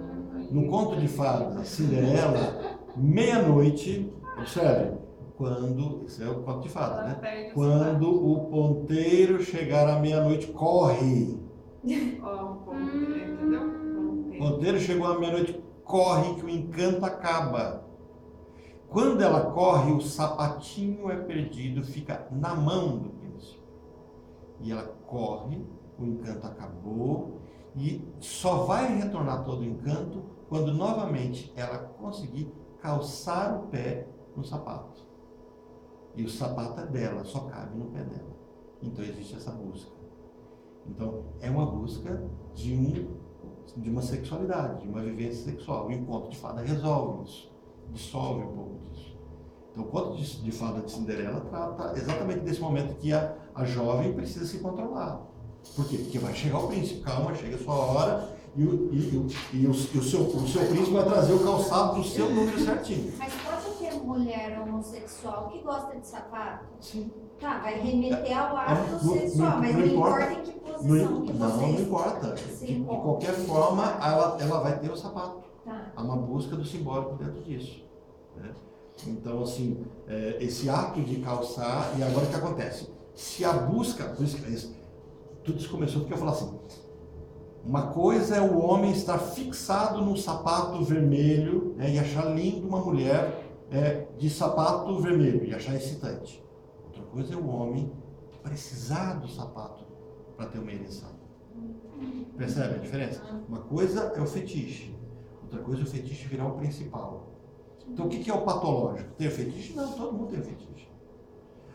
No conto de fadas, Cinderela, meia-noite, observe, quando, isso é o conto de fadas, Ela né? perde o Quando o ponteiro chegar à meia-noite, corre. Ó, um ponteiro, entendeu? O Ponteiro. ponteiro chegou à meia-noite, corre que o encanto acaba. Quando ela corre, o sapatinho é perdido, fica na mão do príncipe. E ela corre, o encanto acabou, e só vai retornar todo o encanto quando novamente ela conseguir calçar o pé no sapato. E o sapato é dela, só cabe no pé dela. Então existe essa busca. Então é uma busca de uma sexualidade, de uma vivência sexual. O encontro de fada resolve isso, dissolve um pouco disso. Então o conto de fada de Cinderela trata exatamente desse momento que a jovem precisa se controlar. Por quê? Porque vai chegar o príncipe, calma, chega a sua hora e o seu príncipe vai trazer o calçado do seu número certinho. Mas pode ter mulher homossexual que gosta de sapato? Sim. Tá, vai remeter ao ato Não- sexual, não- mas não não importa. importa em que posição que Não vocês importa. se De encontram. qualquer forma, ela vai ter o sapato. Tá. Há uma busca do simbólico dentro disso. Né? Então, assim, esse ato de calçar, e agora o que acontece? Se a busca, por isso que tudo isso começou porque eu falo assim, uma coisa é o homem estar fixado num sapato vermelho, né, e achar lindo uma mulher de sapato vermelho e achar excitante. Outra coisa é o homem precisar do sapato para ter uma ereção. Percebe a diferença? Uma coisa é o fetiche, outra coisa é o fetiche virar o principal. Então o que é o patológico? Tem o fetiche? Não, todo mundo tem o fetiche.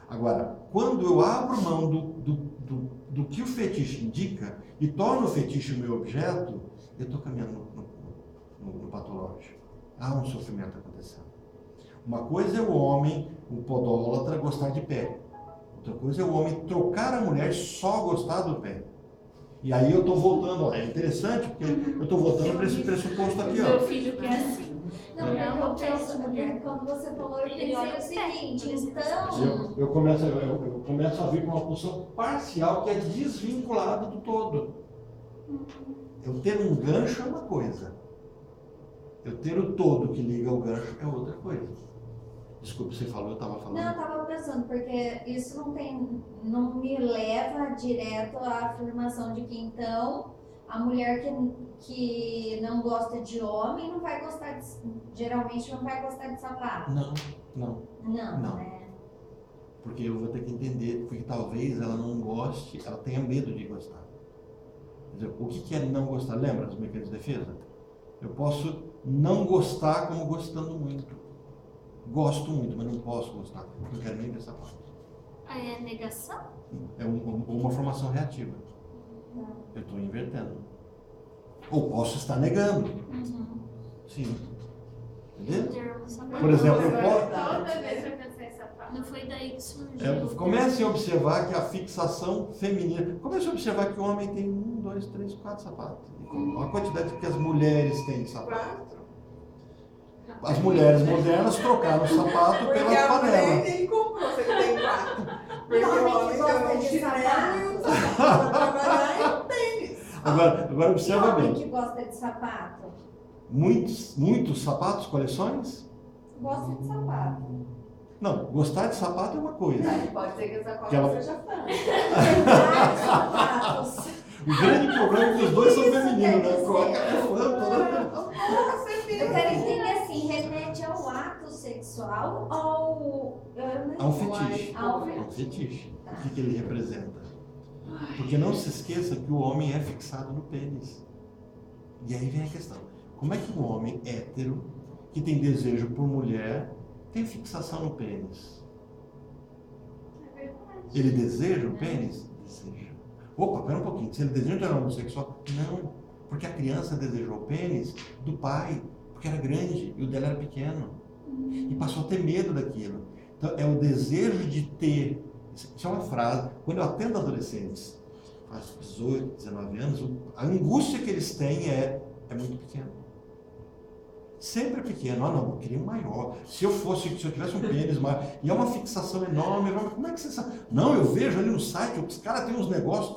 Agora, quando eu abro mão do que o fetiche indica e torno o fetiche o meu objeto, eu estou caminhando no patológico. Há um sofrimento acontecendo. Uma coisa é o homem, o podólatra, gostar de pé. Outra coisa é o homem trocar a mulher só gostar do pé. E aí eu estou voltando, ó, é interessante porque eu estou voltando para esse pressuposto aqui, Meu ó. filho que é assim. Não, eu penso, quando você falou, eu falei, olha, é o seguinte, então... Eu começo a vir com uma posição parcial que é desvinculada do todo. Eu ter um gancho é uma coisa. Eu ter o todo que liga ao gancho é outra coisa. Desculpe, você falou, eu estava falando. Não, eu estava pensando, porque isso não me leva direto à afirmação de que então a mulher que não gosta de homem não vai gostar geralmente não vai gostar de sapato. Não. Não, né? Porque eu vou ter que entender, porque talvez ela não goste, ela tenha medo de gostar. Quer dizer, o que é não gostar? Lembra dos mecanismos de defesa? Eu posso não gostar como gostando muito. Gosto muito, mas não posso gostar, porque eu quero nem ver sapato. Aí é negação? É uma formação reativa. Eu estou invertendo. Ou posso estar negando. Sim. Entendeu? Por exemplo, eu posso... Toda vez que eu pensei em sapato. Não foi daí que surgiu. Comece a observar que a fixação feminina. Comece a observar que o homem tem 1, 2, 3, 4 sapatos. A quantidade que as mulheres têm de sapato. 4. As mulheres modernas trocaram o sapato Porque pela a mulher panela. nem comprou, você tem 4. Porque E o homem homem que gosta tem um de chinelo, sapato? um sapato pra trabalhar e um tênis. Agora E observa homem bem. que gosta de sapato? Muitos sapatos, coleções? Gosta de sapato. Não, gostar de sapato é uma coisa. Pode ser que essa Que ela- copa seja fã. Vários sapatos. O grande problema é que os dois são femininos, né? quer dizer? Coloca a fã toda. Eu quero entender assim, remete ao ato sexual ou Há um fetiche. ao É um fetiche. O que ele representa? Porque não se esqueça que o homem é fixado no pênis. E aí vem a questão. Como é que um homem hétero, que tem desejo por mulher, tem fixação no pênis? É verdade. Ele deseja o pênis? Deseja. Opa, pera um pouquinho. Se ele deseja um homossexual? Não. Porque a criança desejou o pênis do pai. porque era grande e o dela era pequeno. E passou a ter medo daquilo. Então, é o desejo de ter. Isso é uma frase. Quando eu atendo adolescentes, faz 18, 19 anos, a angústia que eles têm é muito pequena. Sempre é pequeno. Ah, não, eu queria um maior. Se eu tivesse um pênis maior. E é uma fixação enorme. Como é que você sabe? Não, eu vejo ali no site, os caras têm uns negócios.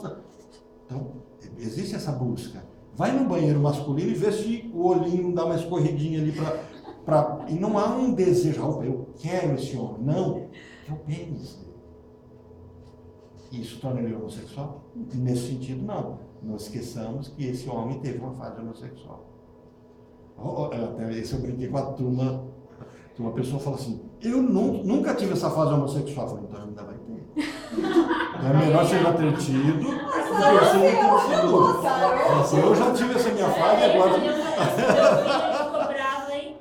Então, existe essa busca. Vai no banheiro masculino e vê se o olhinho dá uma escorridinha ali e não há um desejo, eu quero esse homem. Não, é o pênis. Isso torna ele homossexual? Nesse sentido, não. Não esqueçamos que esse homem teve uma fase homossexual. Até esse eu brinquei com a turma. Uma pessoa fala assim, eu nunca tive essa fase homossexual. Eu falei, então ainda vai ter. Então é melhor você já ter tido do que você não ter tido. Eu já tive essa minha fase e agora... Eu ficou bravo, hein?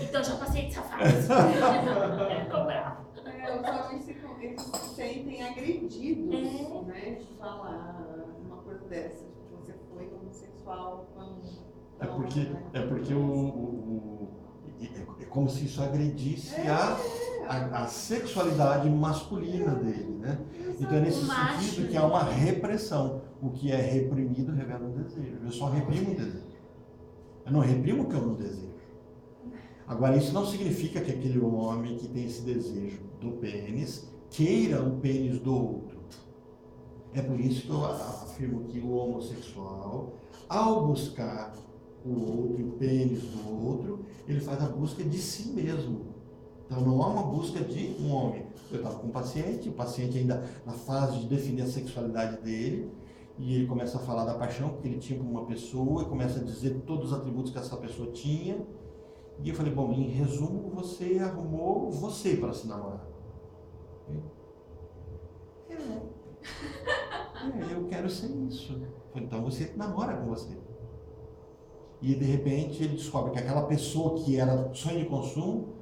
Então já passei dessa fase. Ele ficou bravo. Os homens eles se sentem agredidos, né? De falar uma coisa dessa. Tipo, você foi homossexual quando... É porque é como se isso agredisse a sexualidade masculina dele, né? Então é nesse sentido que há uma repressão. O que é reprimido revela um desejo. Eu só reprimo o desejo. Eu não reprimo o que eu não desejo. Agora, isso não significa que aquele homem que tem esse desejo do pênis queira o pênis do outro. É por isso que eu afirmo que o homossexual, ao buscar o outro, o pênis do outro, ele faz a busca de si mesmo. Então não há uma busca de um homem. Eu estava com um paciente, o paciente ainda na fase de definir a sexualidade dele, e ele começa a falar da paixão que ele tinha por uma pessoa, e começa a dizer todos os atributos que essa pessoa tinha. E eu falei, bom, em resumo, você arrumou você para se namorar. Eu quero ser isso. Eu falei, então você namora com você. E de repente ele descobre que aquela pessoa que era sonho de consumo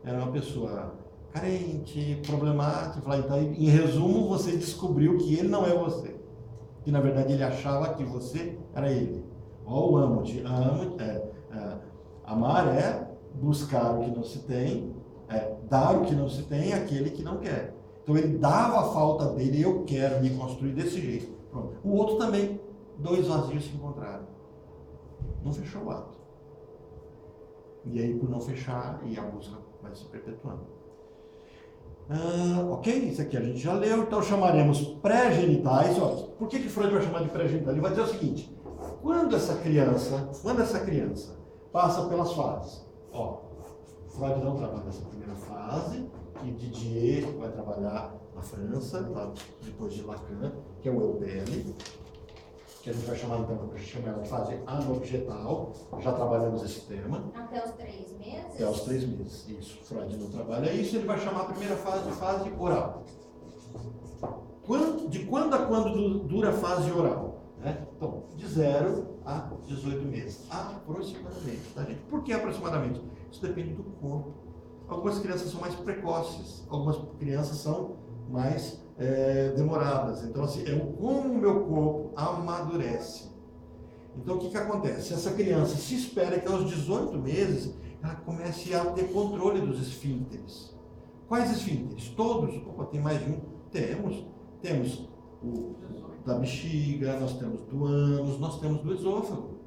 era uma pessoa carente, problemática. Falei, então, em resumo, você descobriu que ele não é você. Que na verdade ele achava que você era ele. Ó, o amo, amar é buscar o que não se tem, dar o que não se tem àquele que não quer. Então ele dava a falta dele, eu quero me construir desse jeito. Pronto. O outro também, dois vazios se encontraram. Não fechou o ato. E aí, por não fechar, e a busca vai se perpetuando. Ok, isso aqui a gente já leu, então chamaremos pré-genitais. Por que Freud vai chamar de pré-genital? Ele vai dizer o seguinte, quando essa criança passa pelas fases, Freud não trabalha nessa primeira fase, e Didier vai trabalhar na França, lá depois de Lacan, que é o eupele, que a gente vai chamar então, a gente chama ela de fase anobjetal, já trabalhamos esse tema. Até os 3 meses? Até os 3 meses, isso. Freud não trabalha isso, ele vai chamar a primeira fase de fase oral. De quando a quando dura a fase oral? Né? Então, de 0 a 18 meses, aproximadamente. Tá, gente? Por que aproximadamente? Isso depende do corpo. Algumas crianças são mais precoces, algumas crianças são mais demoradas. Então, assim, é como o meu corpo amadurece. Então, o que acontece? Essa criança se espera que aos 18 meses ela comece a ter controle dos esfíncteres. Quais esfíncteres? Todos? Opa, tem mais de um? Temos o da bexiga, nós temos do ânus, nós temos do esôfago.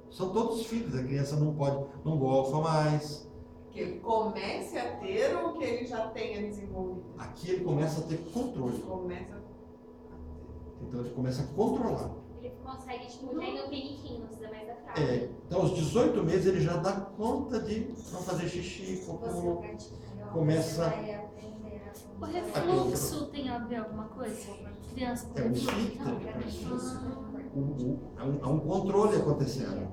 São todos esfíncteres. A criança não golfa mais. Que ele comece a ter ou que ele já tenha desenvolvido? Aqui ele começa a ter controle. Então ele começa a controlar. Ele consegue, tipo, já ir no peniquinho, não precisa mais da fralda. Então aos 18 meses ele já dá conta de não fazer xixi, cocô. Começa... O refluxo tem a ver alguma coisa? Criança com É um refluxo? esfíncter. Há um controle acontecendo.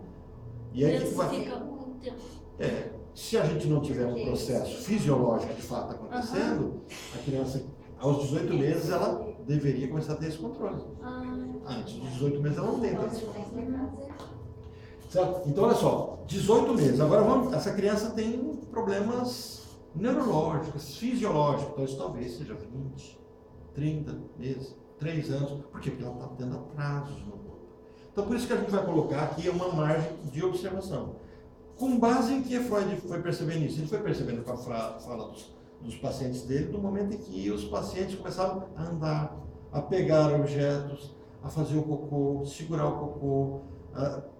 E aí Criança que vai... fica muito tempo. Se a gente não tiver um processo fisiológico de fato acontecendo, a criança, aos 18 meses, ela deveria começar a ter esse controle. Antes dos 18 meses, ela não tem esse controle. Certo? Então, olha só, 18 meses. Agora, essa criança tem problemas neurológicos, fisiológicos. Então, isso talvez seja 20, 30 meses, 3 anos. Por quê? Porque ela está tendo atrasos no corpo. Então, por isso que a gente vai colocar aqui uma margem de observação. Com base em que Freud foi percebendo isso? Ele foi percebendo com a fala dos pacientes dele, do momento em que os pacientes começavam a andar, a pegar objetos, a fazer o cocô, segurar o cocô,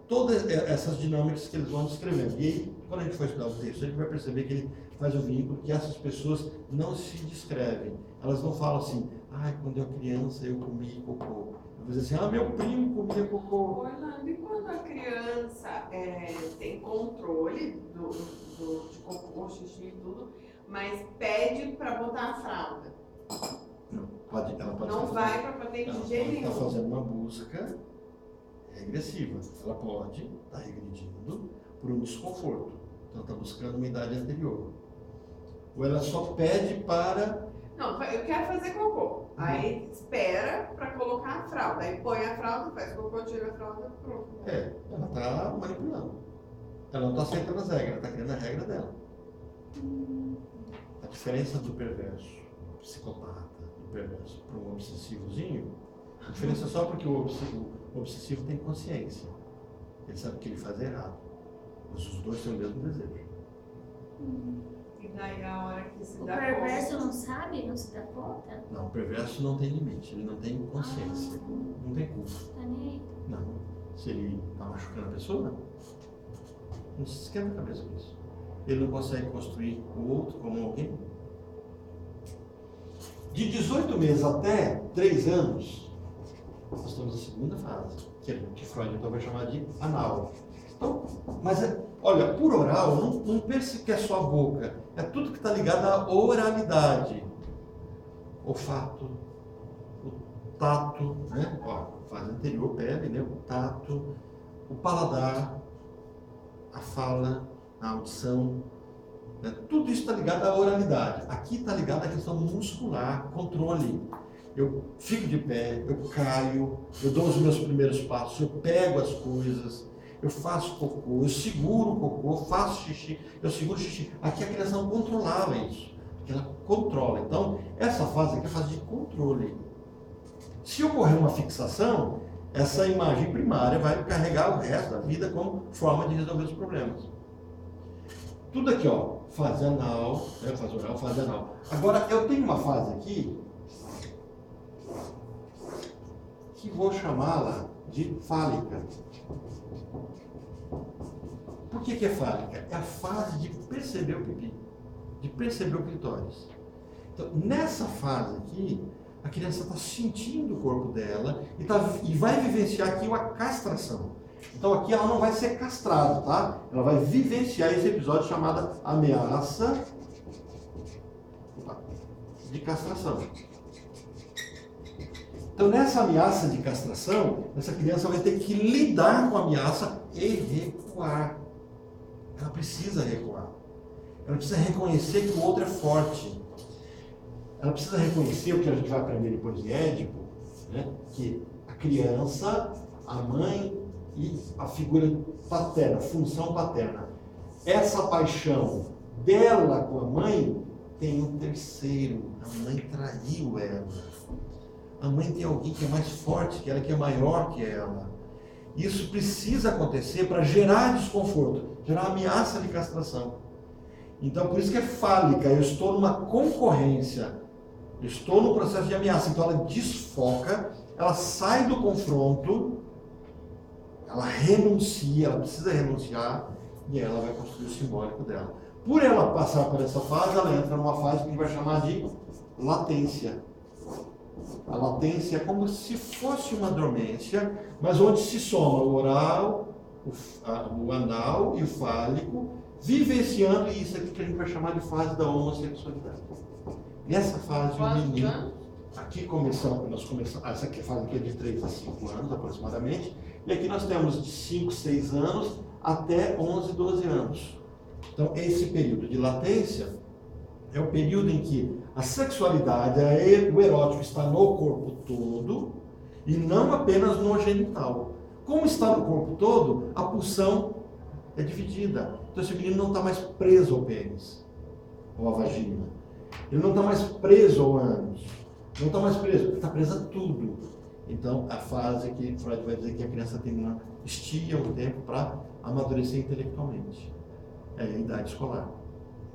todas essas dinâmicas que eles vão descrevendo. E aí, quando a gente for estudar o texto, a gente vai perceber que ele faz o vínculo que essas pessoas não se descrevem. Elas não falam assim, quando eu era criança eu comi cocô. Elas dizem assim, meu primo comia cocô. Orlando, e quando a criança tem controle de cocô, xixi e tudo, mas pede para botar a fralda? Ela pode Não vai para patente de jeito Ela está nenhum. fazendo uma busca regressiva. Ela pode estar regredindo por um desconforto. Então, ela está buscando uma idade anterior. Ou ela só pede para... Não, eu quero fazer cocô. Aí espera para colocar a fralda. Aí põe a fralda, faz cocô, tira a fralda, pronto. Ela está manipulando. Ela não está aceitando as regras, ela está criando a regra dela. A diferença do perverso, do psicopata, do perverso para um obsessivozinho, a diferença é só porque o obsessivo tem consciência. Ele sabe que ele faz errado. Mas os dois têm o mesmo desejo. E daí a hora que se O dá perverso não sabe, não se dá conta? Não, o perverso não tem limite, ele não tem consciência, não tem culpa. Tá nem aí. Não. Se ele está machucando a pessoa, não se esquenta a cabeça com isso. Ele não consegue construir o outro como alguém. De 18 meses até 3 anos, nós estamos na segunda fase, que Freud então vai chamar de anal. Então, mas, olha, por oral, não pense que é só a boca, é tudo que está ligado à oralidade. Olfato, o tato, né? Fase anterior, pele, né? O tato, o paladar, a fala, a audição, né? Tudo isso está ligado à oralidade. Aqui está ligado à questão muscular, controle. Eu fico de pé, eu caio, eu dou os meus primeiros passos, eu pego as coisas, eu faço cocô, eu seguro o cocô, faço xixi, eu seguro o xixi. Aqui a criança não controlava isso, ela controla. Então, essa fase aqui é a fase de controle. Se ocorrer uma fixação, essa imagem primária vai carregar o resto da vida como forma de resolver os problemas. Tudo aqui, fase anal, né? Fase oral, fase anal. Agora, eu tenho uma fase aqui que vou chamá-la de fálica. Por que é fálica? É a fase de perceber o pipi, de perceber o clitóris. Então, nessa fase aqui, a criança está sentindo o corpo dela e vai vivenciar aqui uma castração. Então aqui ela não vai ser castrada, tá? Ela vai vivenciar esse episódio chamado ameaça de castração. Então nessa ameaça de castração, essa criança vai ter que lidar com a ameaça e recuar. Ela precisa recuar. Ela precisa reconhecer que o outro é forte. Ela precisa reconhecer o que a gente vai aprender depois de Édipo, né? Que a criança, a mãe e a figura paterna, função paterna. Essa paixão dela com a mãe tem um terceiro. A mãe traiu ela. A mãe tem alguém que é mais forte que ela, que é maior que ela. Isso precisa acontecer para gerar desconforto, gerar ameaça de castração. Então, por isso que é fálica. Eu estou numa concorrência. Eu estou no processo de ameaça. Então, ela desfoca, ela sai do confronto, ela renuncia, ela precisa renunciar e ela vai construir o simbólico dela. Por ela passar por essa fase, ela entra numa fase que a gente vai chamar de latência. A latência é como se fosse uma dormência, mas onde se soma o oral, o anal e o fálico, vivenciando isso aqui que a gente vai chamar de fase da homossexualidade. Nessa fase, o menino, aqui nós começamos, essa aqui, fase aqui é de 3 a 5 anos aproximadamente, e aqui nós temos de 5, 6 anos até 11, 12 anos. Então, esse período de latência é o período em que a sexualidade, o erótico está no corpo todo e não apenas no genital. Como está no corpo todo, a pulsão é dividida. Então esse menino não está mais preso ao pênis ou à vagina. Ele não está mais preso ao ânus. Não está mais preso, ele está preso a tudo. Então a fase que Freud vai dizer que a criança tem estia um tempo para amadurecer intelectualmente. É a idade escolar.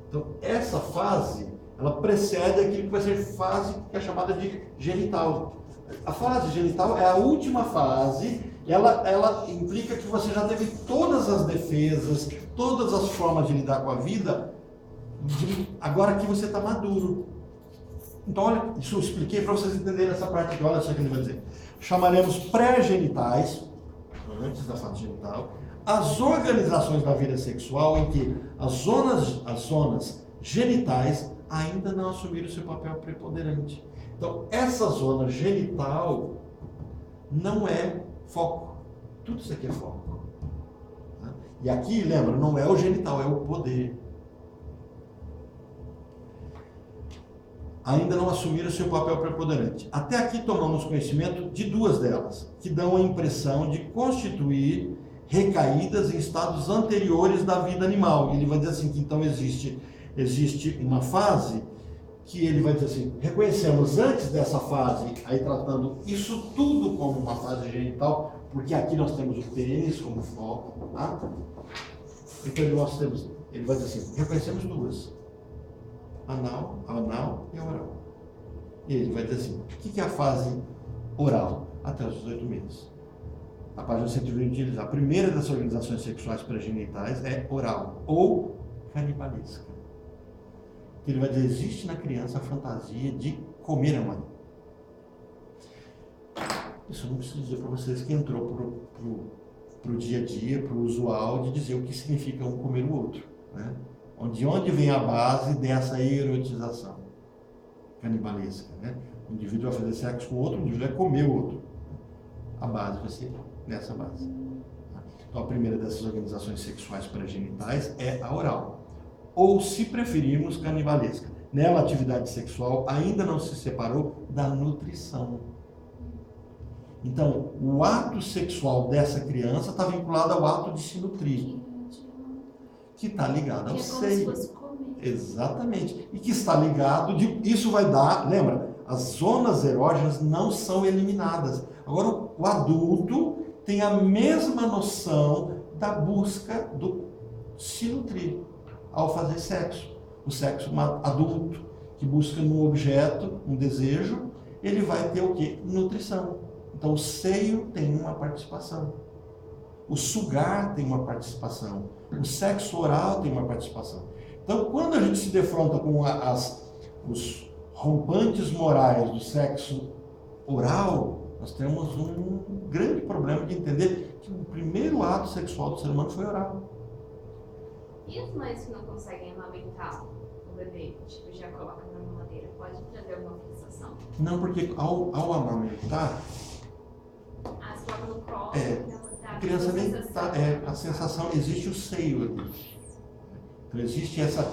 Então, essa fase, ela precede aquilo que vai ser fase que é chamada de genital. A fase genital é a última fase, ela implica que você já teve todas as defesas, todas as formas de lidar com a vida, agora que você está maduro. Então, olha, isso eu expliquei para vocês entenderem essa parte aqui, olha só o que ele vai dizer. Chamaremos pré-genitais, antes da fase genital, as organizações da vida sexual em que as zonas genitais ainda não assumiram seu papel preponderante. Então, essa zona genital não é foco. Tudo isso aqui é foco. Tá? E aqui, lembra, não é o genital, é o poder. Ainda não assumiram seu papel preponderante. Até aqui tomamos conhecimento de duas delas, que dão a impressão de constituir recaídas em estados anteriores da vida animal. Ele vai dizer assim, que então existe uma fase que ele vai dizer assim, reconhecemos antes dessa fase, aí tratando isso tudo como uma fase genital, porque aqui nós temos o pênis como foco, tá? Então ele vai dizer assim, reconhecemos duas, anal e oral. E ele vai dizer assim, o que é a fase oral? Até os 18 meses. A página 120 diz, a primeira das organizações sexuais pré-genitais é oral ou canibalesca. Ele vai dizer, existe na criança a fantasia de comer a mãe. Isso eu não preciso dizer para vocês que entrou para o dia a dia, para o usual, de dizer o que significa um comer o outro. Né? De onde vem a base dessa erotização canibalesca. Né? O indivíduo vai fazer sexo com o outro, o indivíduo vai comer o outro. A base vai ser nessa base. Então a primeira dessas organizações sexuais pré-genitais é a oral. Ou, se preferirmos, canibalesca. Nela, a atividade sexual ainda não se separou da nutrição. Então, o ato sexual dessa criança está vinculado ao ato de se nutrir, que está ligado ao seio. Exatamente. E que está ligado, isso vai dar, lembra, as zonas erógenas não são eliminadas. Agora, o adulto tem a mesma noção da busca do se nutrir ao fazer sexo. O sexo adulto, que busca num objeto, um desejo, ele vai ter o quê? Nutrição. Então o seio tem uma participação. O sugar tem uma participação. O sexo oral tem uma participação. Então quando a gente se defronta com os rompantes morais do sexo oral, nós temos um grande problema de entender que o primeiro ato sexual do ser humano foi oral. E as mães que não conseguem amamentar o bebê, tipo, já coloca na mamadeira, pode trazer alguma fixação? Não, porque ao amamentar, se coloca no colo, a criança nem está, a sensação, existe o seio ali. Então existe essa,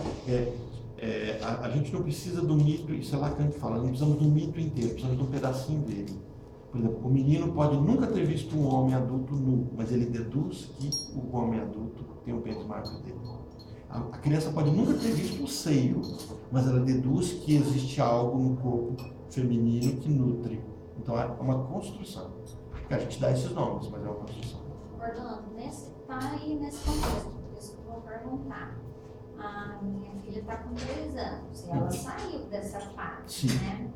a gente não precisa do mito, isso é Lacan que fala, não precisamos do mito inteiro, precisamos de um pedacinho dele. Por exemplo, o menino pode nunca ter visto um homem adulto nu, mas ele deduz que o homem adulto tem um pênis maior que o dele. A criança pode nunca ter visto um seio, mas ela deduz que existe algo no corpo feminino que nutre. Então é uma construção. Porque a gente dá esses nomes, mas é uma construção. Orlando, tá aí nesse contexto, por isso que eu vou perguntar. A minha filha está com 3 anos e ela saiu dessa fase, né?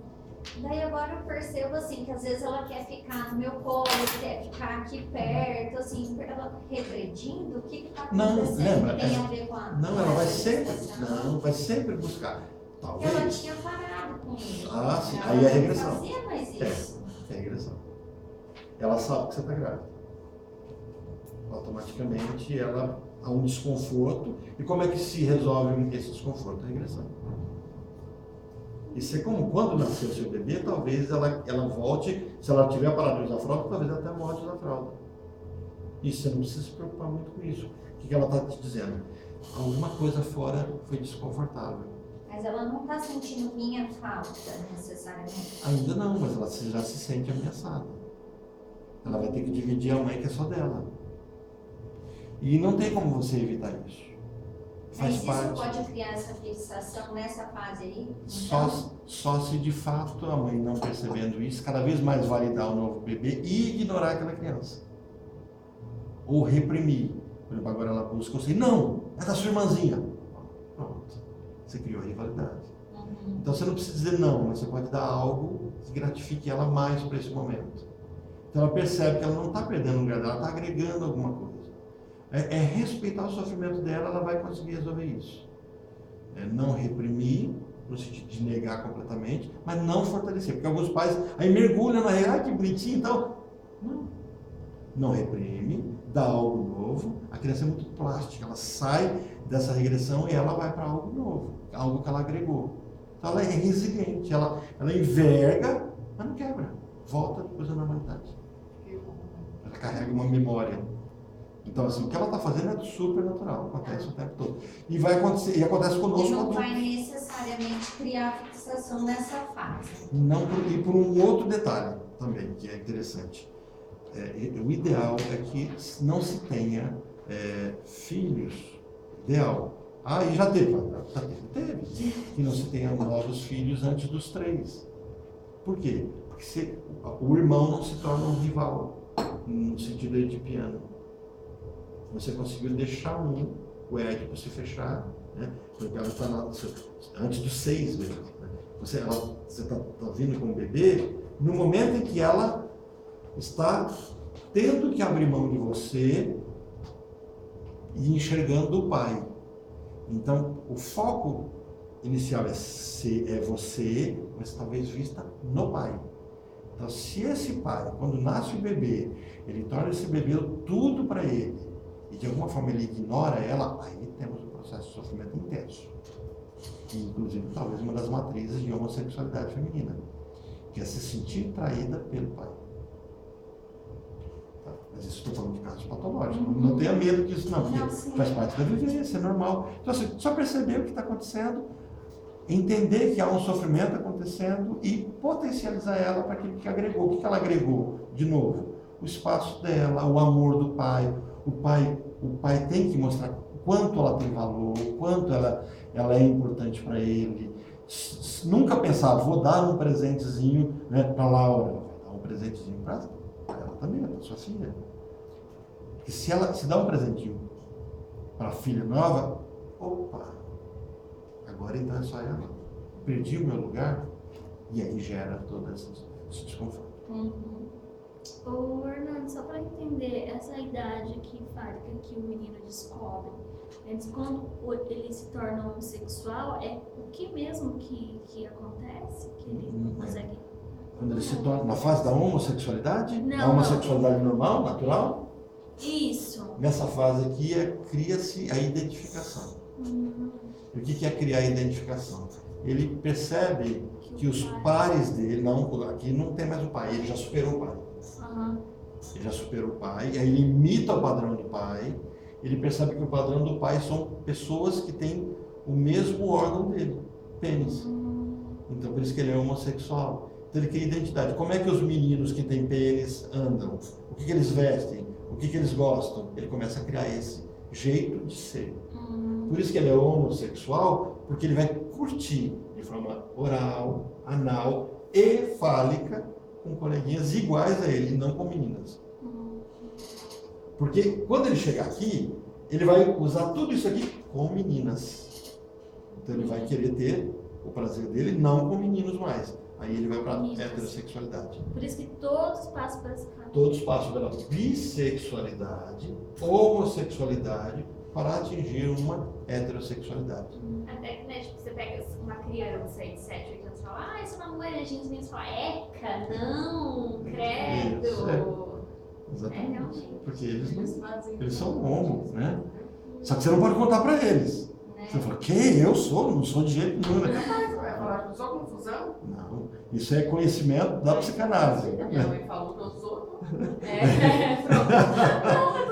Daí agora eu percebo assim que às vezes ela quer ficar no meu colo, quer ficar aqui perto, assim, ela regredindo, o que está acontecendo? Não, lembra? Tem a ver com a... Não, ela vai sempre buscar. Talvez. Ela tinha parado com isso. Ah, sim. Ela Aí é não regressão. fazia mais isso. É regressão. Ela sabe que você está grávida. Automaticamente ela há um desconforto. E como é que se resolve esse desconforto? A regressão. Isso é como quando nasceu seu bebê, talvez ela volte, se ela tiver parado de usar fralda, talvez até volte da fralda. E você não precisa se preocupar muito com isso. O que ela está te dizendo? Alguma coisa fora foi desconfortável. Mas ela não está sentindo minha falta, necessariamente. Ainda não, mas ela já se sente ameaçada. Ela vai ter que dividir a mãe que é só dela. E não tem como você evitar isso. Faz Mas parte. isso pode criar essa fixação nessa fase aí? Só se de fato a mãe não percebendo isso, cada vez mais validar o novo bebê e ignorar aquela criança. Ou reprimir. Por Por exemplo, agora ela busca, eu sei, não, é da sua irmãzinha. Pronto, você criou a rivalidade. Então você não precisa dizer não, mas você pode dar algo que gratifique ela mais para esse momento. Então ela percebe que ela não está perdendo o lugar dela, ela está agregando alguma coisa. É respeitar o sofrimento dela, ela vai conseguir resolver isso. É não reprimir, no sentido de negar completamente, mas não fortalecer. Porque alguns pais aí mergulham na regra, que bonitinho, então. Não reprime, dá algo novo. A criança é muito plástica, ela sai dessa regressão e ela vai para algo novo, algo que ela agregou. Então ela é resiliente, ela enverga, mas não quebra. Volta depois da normalidade. Ela carrega uma memória. Então, assim, o que ela está fazendo é super natural, acontece o tempo todo. E vai acontecer, e acontece conosco. E não vai necessariamente criar fixação nessa fase. Não, e por um outro detalhe também, que é interessante. O ideal é que não se tenha filhos. Ideal. E já teve. Teve. Que não se tenha novos filhos antes dos 3. Por quê? Porque o irmão não se torna um rival, no sentido edipiano. Você conseguiu deixar o Édipo se fechar, né? Porque ela está antes dos 6 mesmo. Né? Você está vindo com o bebê, no momento em que ela está tendo que abrir mão de você e enxergando o pai. Então, o foco inicial é você, mas talvez vista no pai. Então, se esse pai, quando nasce o bebê, ele torna esse bebê tudo para ele, e de alguma forma ele ignora ela, aí temos um processo de sofrimento intenso. Que, inclusive, talvez uma das matrizes de homossexualidade feminina, que é se sentir traída pelo pai. Tá? Mas isso estou falando de casos patológicos. Não tenha medo disso, não, porque faz parte da vivência, é normal. Então, assim, só perceber o que está acontecendo, entender que há um sofrimento acontecendo e potencializar ela para aquilo que agregou. O que ela agregou? De novo, o espaço dela, o amor do pai. O pai tem que mostrar o quanto ela tem valor, o quanto ela é importante para ele. Nunca pensar, vou dar um presentezinho, né, para Laura. Ela vai dar um presentezinho para ela também, para sua filha. Porque se ela se dá um presentinho para a filha nova, opa, agora então é só ela. Perdi o meu lugar, e aí gera todo esse desconforto. Ô, Hernando, só para entender, essa idade aqui fálica que o menino descobre, antes quando ele se torna homossexual, é o que mesmo que acontece? Que ele não consegue... Quando ele se torna na fase da homossexualidade? Não, a homossexualidade normal, natural? Isso. Nessa fase aqui cria-se a identificação. E o que é criar a identificação? Ele percebe que os pares dele, aqui não tem mais o pai, ele já superou o pai. Ele já superou o pai, aí ele imita o padrão do pai, ele percebe que o padrão do pai são pessoas que têm o mesmo órgão dele, pênis. Então por isso que ele é homossexual. Então ele cria identidade. Como é que os meninos que têm pênis andam? O que eles vestem? O que eles gostam? Ele começa a criar esse jeito de ser. Por isso que ele é homossexual, porque ele vai curtir de forma oral, anal e fálica com coleguinhas iguais a ele, não com meninas. Porque quando ele chegar aqui, ele vai usar tudo isso aqui com meninas. Então ele vai querer ter o prazer dele não com meninos mais. Aí ele vai para a heterossexualidade. Por isso que todos passam por essa fase. Todos passam pela bissexualidade, homossexualidade, para atingir uma heterossexualidade. Até que, né, tipo, você pega uma criança aí de 7, 8 anos e fala, isso não é legenda, os meninos falam, eca, não, credo. Isso, exatamente. Realmente. Porque eles são homo, né? Só que você não pode contar para eles. Você fala, que? Eu sou? Não sou de jeito nenhum. Vai falar que só confusão? Não, isso é conhecimento da psicanálise. Minha mãe falou que eu sou.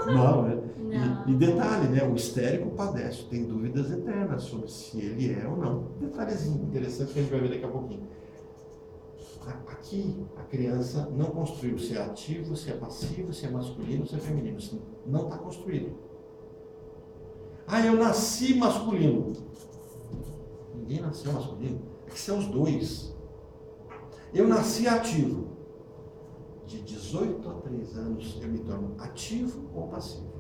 Não, né? E detalhe, né? O histérico padece, tem dúvidas eternas sobre se ele é ou não. Detalhezinho interessante que a gente vai ver daqui a pouquinho. Aqui, a criança não construiu se é ativo, se é passivo, se é masculino, se é feminino. Isso não está construído. Eu nasci masculino. Ninguém nasceu masculino. É que são os dois. Eu nasci ativo. De 18 a 3 anos, eu me torno ativo ou passivo.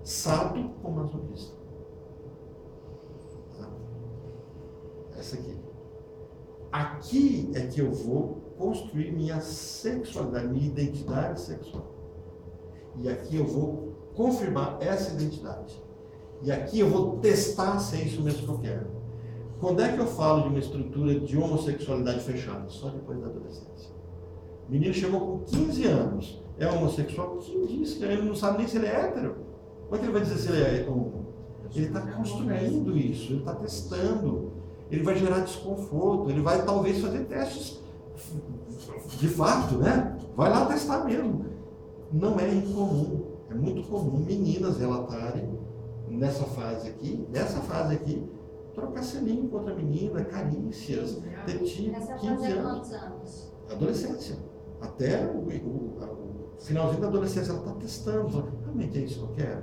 sato ou masoquista. Tá? Essa aqui. Aqui é que eu vou construir minha sexualidade, minha identidade sexual. E aqui eu vou confirmar essa identidade. E aqui eu vou testar se é isso mesmo que eu quero. Quando é que eu falo de uma estrutura de homossexualidade fechada? Só depois da adolescência. O menino chegou com 15 anos, é homossexual, quem disse que ele não sabe nem se ele é hétero? Como é que ele vai dizer se ele é homo? Ele está construindo isso, ele está testando, ele vai gerar desconforto, ele vai talvez fazer testes de fato, né? Vai lá testar mesmo. Não é incomum, é muito comum meninas relatarem nessa fase aqui, trocar selinho com outra menina, carícias, tetinho, Essa 15 fase é anos. quantos anos? Adolescência. Até o finalzinho da adolescência, ela está testando. Realmente é isso que eu quero?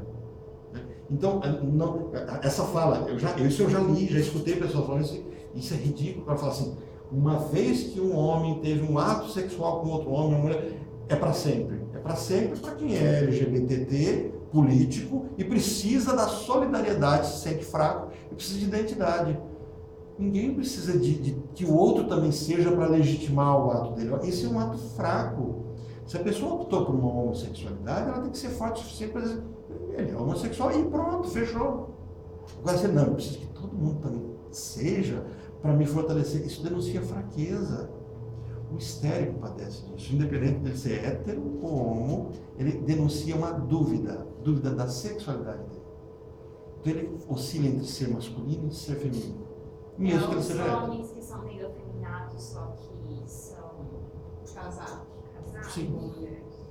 Né? Então, não, essa fala, isso eu já li, já escutei pessoas falando isso é ridículo, para falar assim, uma vez que um homem teve um ato sexual com outro homem, uma mulher, é para sempre. É para sempre para quem é LGBT, político, e precisa da solidariedade, se sente fraco, e precisa de identidade. Ninguém precisa de que o outro também seja para legitimar o ato dele. Esse é um ato fraco. Se a pessoa optou por uma homossexualidade, ela tem que ser forte o suficiente para dizer, ele é homossexual e pronto, fechou. Agora você não, eu preciso que todo mundo também seja para me fortalecer. Isso denuncia fraqueza. O histérico padece disso, independente dele ser hétero ou homo, ele denuncia uma dúvida da sexualidade dele. Então ele oscila entre ser masculino e ser feminino. Mesmo que ele seja hétero. Homens que são meio afeminados, só que são Casados. Sim. Com mulheres.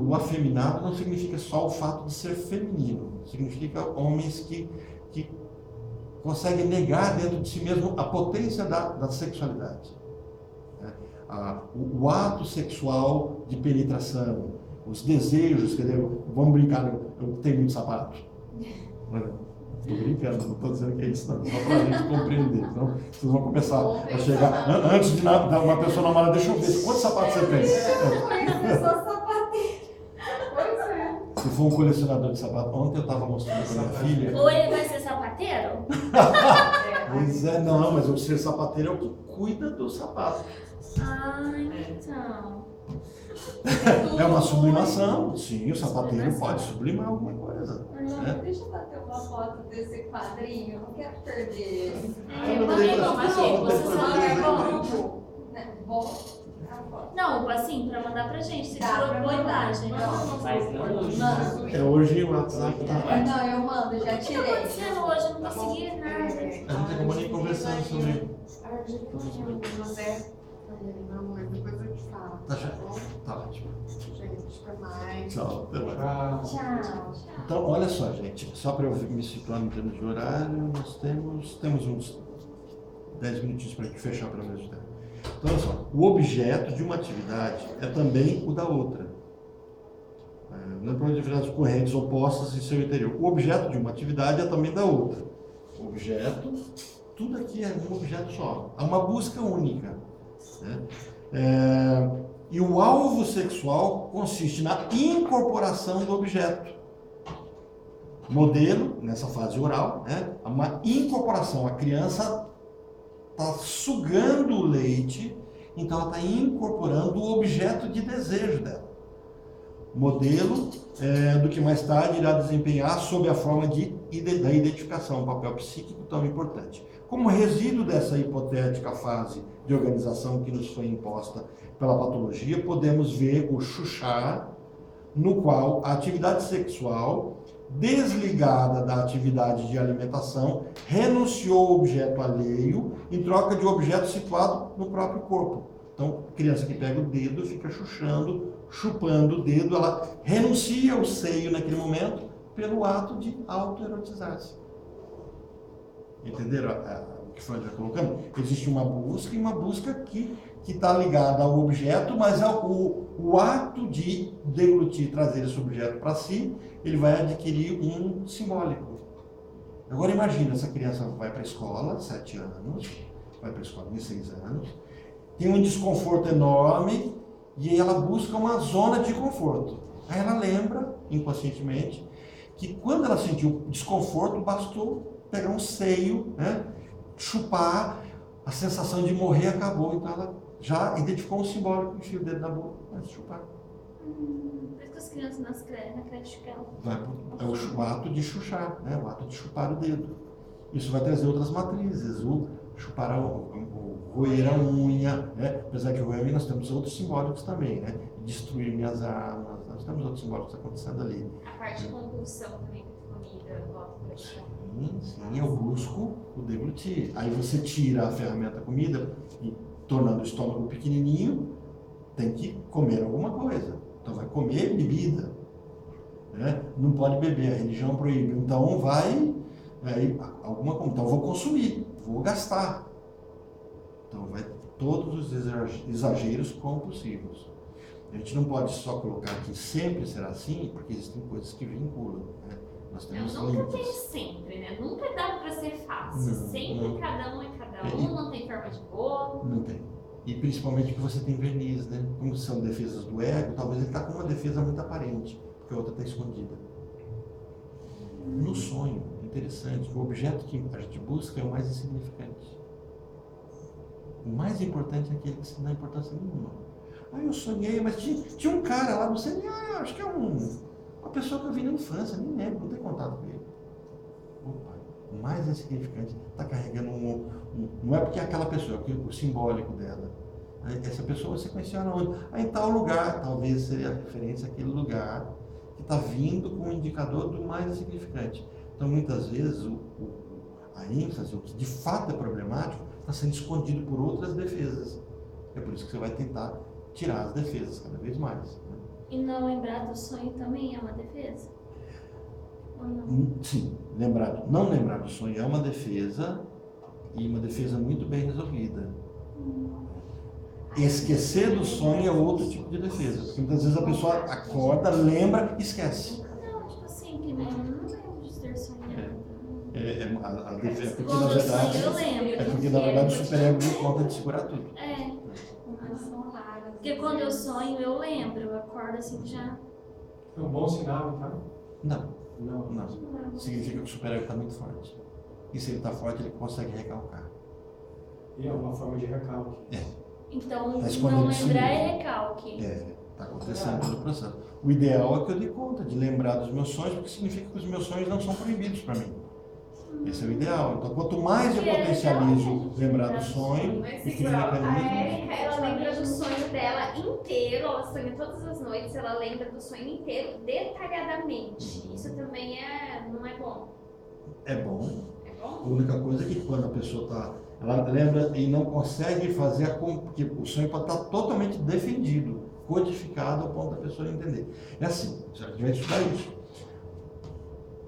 O afeminado não significa só o fato de ser feminino, significa homens que conseguem negar dentro de si mesmo a potência da sexualidade. O ato sexual de penetração, os desejos, quer dizer, vamos brincar, eu tenho muito sapato. Estou brincando, não estou dizendo que é isso, não, só para a gente compreender. Então, vocês vão começar a chegar. Antes de uma pessoa namorada, deixa eu ver quantos sapatos você tem. Eu sou sapateira. Pois é. Se for um colecionador de sapato, ontem eu estava mostrando para minha filha. Ou ele vai ser sapateiro? Pois é, não, mas o ser sapateiro é o que cuida do sapato. Ah, então. É uma sublimação. Sim, o sapateiro pode sublimar alguma coisa. Deixa eu bater uma foto desse quadrinho, não quero perder esse. Eu também não, mas você só é bom. Bom, a foto. Não, assim, pra mandar pra gente. Você Tá, tirou boa imagem. Mano, É hoje o WhatsApp tá. não, eu mando, já O que tá tirei. acontecendo hoje? Eu não consegui nada. A gente acabou nem conversando sobre. José, amor, depois eu te falo. Tá, bom? tá ótimo. Gente, até mais. Tchau. Até mais. Tchau. Então, olha só, gente, só para eu me situar em termos de horário, nós temos uns 10 minutinhos para a gente fechar pelo menos o tempo. Então, olha só, o objeto de uma atividade é também o da outra. Não é para atividades correntes opostas em seu interior. O objeto de uma atividade é também da outra. O objeto, tudo aqui é um objeto só. Há uma busca única. Né? E o alvo sexual consiste na incorporação do objeto. Modelo, nessa fase oral, né? Uma incorporação. A criança está sugando o leite, então ela está incorporando o objeto de desejo dela. Modelo do que mais tarde irá desempenhar sob a forma da identificação, um papel psíquico tão importante. Como resíduo dessa hipotética fase de organização que nos foi imposta pela patologia, podemos ver o chuchá, no qual a atividade sexual, desligada da atividade de alimentação, renunciou ao objeto alheio em troca de um objeto situado no próprio corpo. Então, a criança que pega o dedo fica chuchando, chupando o dedo, ela renuncia ao seio naquele momento pelo ato de autoerotizar-se. Entenderam o que Freud está colocando? Existe uma busca e uma busca que está ligada ao objeto, mas o ato de deglutir, trazer esse objeto para si, ele vai adquirir um simbólico. Agora imagina, essa criança vai para a escola, 7 anos, vai para a escola de 6 anos, tem um desconforto enorme e ela busca uma zona de conforto. Aí ela lembra, inconscientemente, que quando ela sentiu desconforto, bastou pegar um seio, né, chupar, a sensação de morrer acabou. Então ela já identificou um simbólico, enfia o dedo na boca, começa a chupar. Por isso que as crianças na creche ficam. É o ato de chuchar, né, o ato de chupar o dedo. Isso vai trazer outras matrizes, o chupar, o roer a unha, né? Apesar que roer a unha nós temos outros simbólicos também, né? Destruir minhas armas, nós temos outros simbólicos acontecendo ali. A parte de compulsão também com comida, volta pra cá. Sim, eu busco o deglutir. Aí você tira a ferramenta comida e tornando o estômago pequenininho, tem que comer alguma coisa. Então vai comer bebida, né? Não pode beber, a religião proíbe. Então vai, aí, então eu vou consumir, vou gastar. Então vai todos os exageros compulsivos. A gente não pode só colocar que sempre será assim, porque existem coisas que vinculam, né? Nós temos Não, nunca tem limites. sempre, né? Nunca dá pra ser fácil. Não, Sempre não. cada um é cada um, não tem forma de bolo. Não tem. E principalmente que você tem verniz, né? Como são defesas do ego, talvez ele está com uma defesa muito aparente, porque a outra está escondida. No sonho, interessante, o objeto que a gente busca é o mais insignificante. O mais importante é aquele que se não dá importância nenhuma. Ah, eu sonhei, mas tinha um cara lá, não sei nem, acho que é uma pessoa que eu vi na infância, nem lembro, não tenho contato com ele. Opa, o mais insignificante está carregando não é porque é aquela pessoa, é porque o simbólico dela. Essa pessoa você conheceu onde? Em tal lugar, talvez seria a referência àquele lugar que está vindo com o indicador do mais insignificante. Então, muitas vezes, a ênfase, o que de fato é problemático, está sendo escondido por outras defesas. É por isso que você vai tentar tirar as defesas cada vez mais. Né? E não lembrar do sonho também é uma defesa? Ou não? Sim, não lembrar do sonho é uma defesa, e uma defesa muito bem resolvida. Esquecer do sonho é outro tipo de defesa, porque muitas vezes a pessoa acorda, lembra e esquece. Não, tipo assim, que não lembro de ter sonhado. A defesa, porque Quando na eu sonho, verdade, eu lembro. porque na verdade o superego deu conta de segurar tudo. É, Mas são raras. porque quando eu sonho, eu lembro. Eu acordo assim já. É um bom sinal, então? Não, não. Significa que o superego está muito forte. E se ele está forte, ele consegue recalcar. E é uma forma de recalque. Então, Tá escondido não de si lembrar mesmo. é recalque. Está acontecendo todo o processo. O ideal é que eu dê conta de lembrar dos meus sonhos, porque significa que os meus sonhos não são proibidos para mim. Esse é o ideal. Então, quanto mais eu potencializo lembrar do sonho, Mas e crio igual, a mecanismos. Érica, ela lembra do sonho dela inteiro, ela sonha todas as noites, ela lembra do sonho inteiro detalhadamente. Isso também não é bom. É bom. É A bom? única coisa é que quando a pessoa ela lembra e não consegue fazer porque o sonho pode estar totalmente defendido, codificado ao ponto da pessoa entender. É assim, a gente vai estudar isso.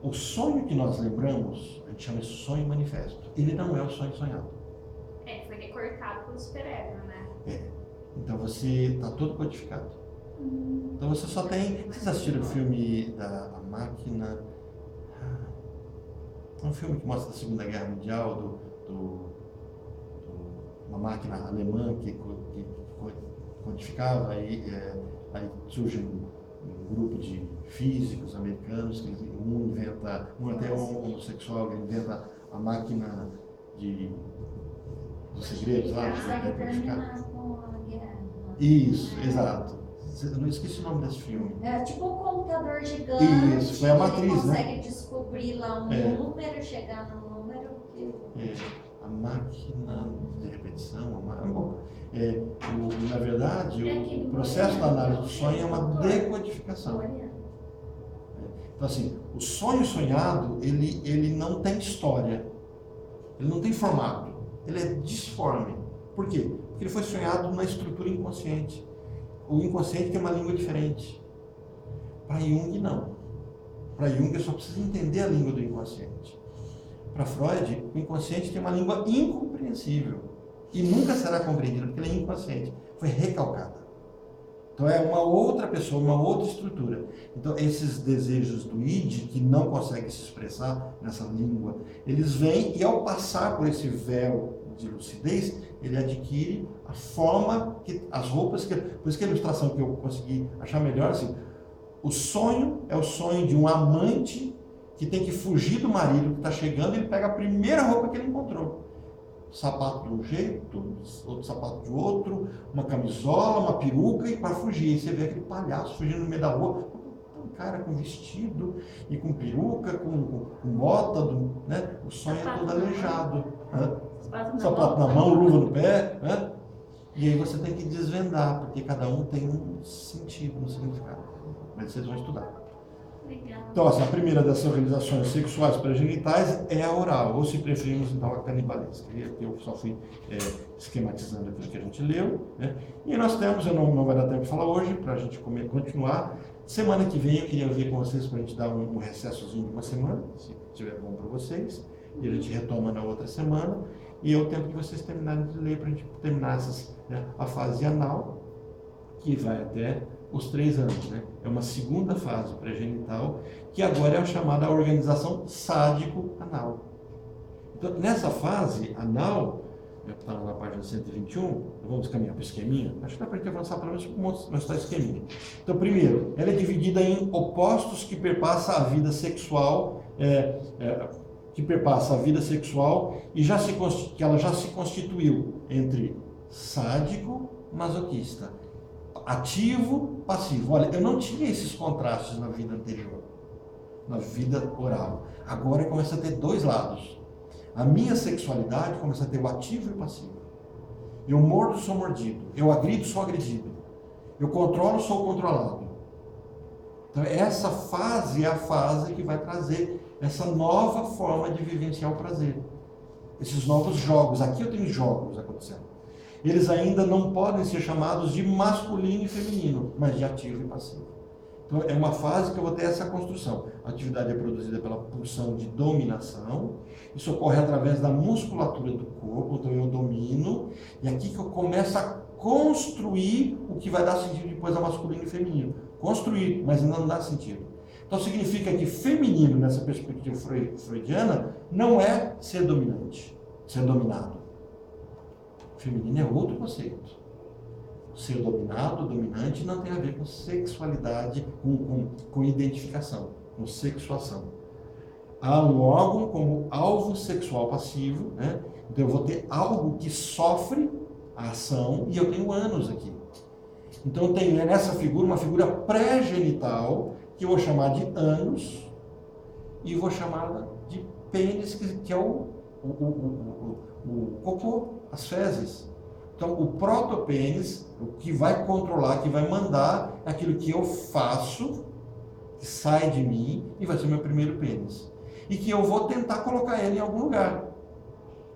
O sonho que nós lembramos, a gente chama de sonho manifesto. Ele não é o sonho sonhado. Foi recortado pelo superego, né? Então você está todo codificado. Então você só tem. Vocês assistiram o filme da A Máquina? É um filme que mostra a Segunda Guerra Mundial, uma máquina alemã que codificava, aí surge um grupo de físicos americanos, que um até homossexual, ele inventa a máquina dos segredos lá, Consegue de codificar. terminar com a guerra. Isso, exato. Eu não esqueci o nome desse filme. É tipo um computador gigante. Isso, foi a matriz, ele né? consegue descobrir lá um É. número, chegar no número que. A máquina de repetição, bom, na verdade, o processo da análise do sonho é uma decodificação. Então, assim, o sonho sonhado, ele não tem história, ele não tem formato, ele é disforme. Por quê? Porque ele foi sonhado na estrutura inconsciente. O inconsciente tem uma língua diferente. Para Jung, não. Para Jung, eu só preciso entender a língua do inconsciente. Para Freud, o inconsciente tem uma língua incompreensível e nunca será compreendida porque ele é inconsciente, foi recalcada. Então é uma outra pessoa, uma outra estrutura. Então esses desejos do id, que não conseguem se expressar nessa língua, eles vêm e ao passar por esse véu de lucidez, ele adquire a forma, as roupas, por isso que a ilustração que eu consegui achar melhor, assim, O sonho é o sonho de um amante que tem que fugir do marido que está chegando, e ele pega a primeira roupa que ele encontrou. Sapato de um jeito, outro sapato de outro, uma camisola, uma peruca, e para fugir. E você vê aquele palhaço fugindo no meio da rua, um cara com vestido e com peruca, com bota, né? O sonho é todo aleijado. Sapato na mão, luva no pé. Né? E aí você tem que desvendar, porque cada um tem um sentido, um significado. Mas vocês vão estudar. Legal. Então, assim, a primeira das organizações sexuais pré-genitais é a oral, ou se preferimos, então, a canibalesca. Eu só fui esquematizando aquilo que a gente leu. Né? E nós temos, não vai dar tempo de falar hoje, para a gente continuar. Semana que vem eu queria ver com vocês para a gente dar um recessozinho de uma semana, se estiver bom para vocês. E a gente retoma na outra semana. E é o tempo que vocês terminarem de ler para a gente terminar a fase anal, que vai até os 3 anos, né? É uma segunda fase pré-genital, que agora é a chamada organização sádico-anal. Então, nessa fase anal, está na página 121, vamos caminhar para o esqueminha, acho que dá para a gente avançar pelo menos mostrar o esqueminha. Então, primeiro, ela é dividida em opostos que perpassam a vida sexual, que ela já se constituiu entre sádico e masoquista. Ativo, passivo. Olha, eu não tinha esses contrastes na vida anterior, na vida oral. Agora começa a ter 2 lados. A minha sexualidade começa a ter o ativo e o passivo. Eu mordo, sou mordido. Eu agrido, sou agredido. Eu controlo, sou controlado. Então essa fase é a fase que vai trazer essa nova forma de vivenciar o prazer. Esses novos jogos. Aqui eu tenho jogos acontecendo. Eles ainda não podem ser chamados de masculino e feminino, mas de ativo e passivo. Então é uma fase que eu vou ter essa construção. A atividade é produzida pela pulsão de dominação. Isso ocorre através da musculatura do corpo, então eu domino. E aqui que eu começo a construir o que vai dar sentido depois a masculino e feminino. Construir, mas ainda não dá sentido. Então significa que feminino, nessa perspectiva freudiana, não é ser dominante, ser dominado. Feminino é outro conceito. Ser dominado, dominante, não tem a ver com sexualidade, com identificação, com sexuação. Há um órgão como alvo sexual passivo, né? Então eu vou ter algo que sofre a ação e eu tenho ânus aqui. Então eu tenho nessa figura uma figura pré-genital que eu vou chamar de ânus e vou chamar de pênis, que é o cocô, as fezes. Então, o protopênis, o que vai controlar, que vai mandar aquilo que eu faço, que sai de mim e vai ser meu primeiro pênis. E que eu vou tentar colocar ele em algum lugar.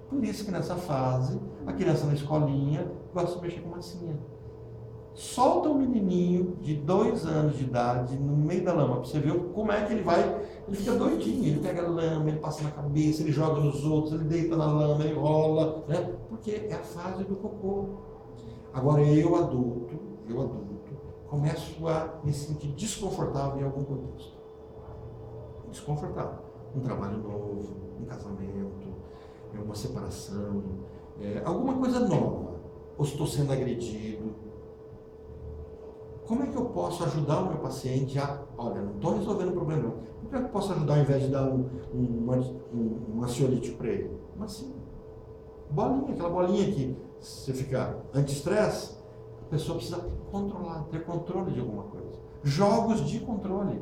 Por isso que nessa fase, a criança na escolinha gosta de mexer com massinha. Solta um menininho de 2 anos de idade no meio da lama, para você ver como é que ele vai. Ele fica doidinho, ele pega a lama, ele passa na cabeça, ele joga nos outros, ele deita na lama, ele rola, né? Porque é a fase do cocô. Agora eu adulto, começo a me sentir desconfortável em algum contexto. Desconfortável. Um trabalho novo, um casamento, uma separação, alguma coisa nova. Ou estou sendo agredido. Como é que eu posso ajudar o meu paciente a... Olha, não estou resolvendo o problema não. Como é que eu posso ajudar ao invés de dar um ansiolítico para ele? Massinha. Bolinha, aquela bolinha que se você ficar anti-estresse, a pessoa precisa controlar, ter controle de alguma coisa. Jogos de controle.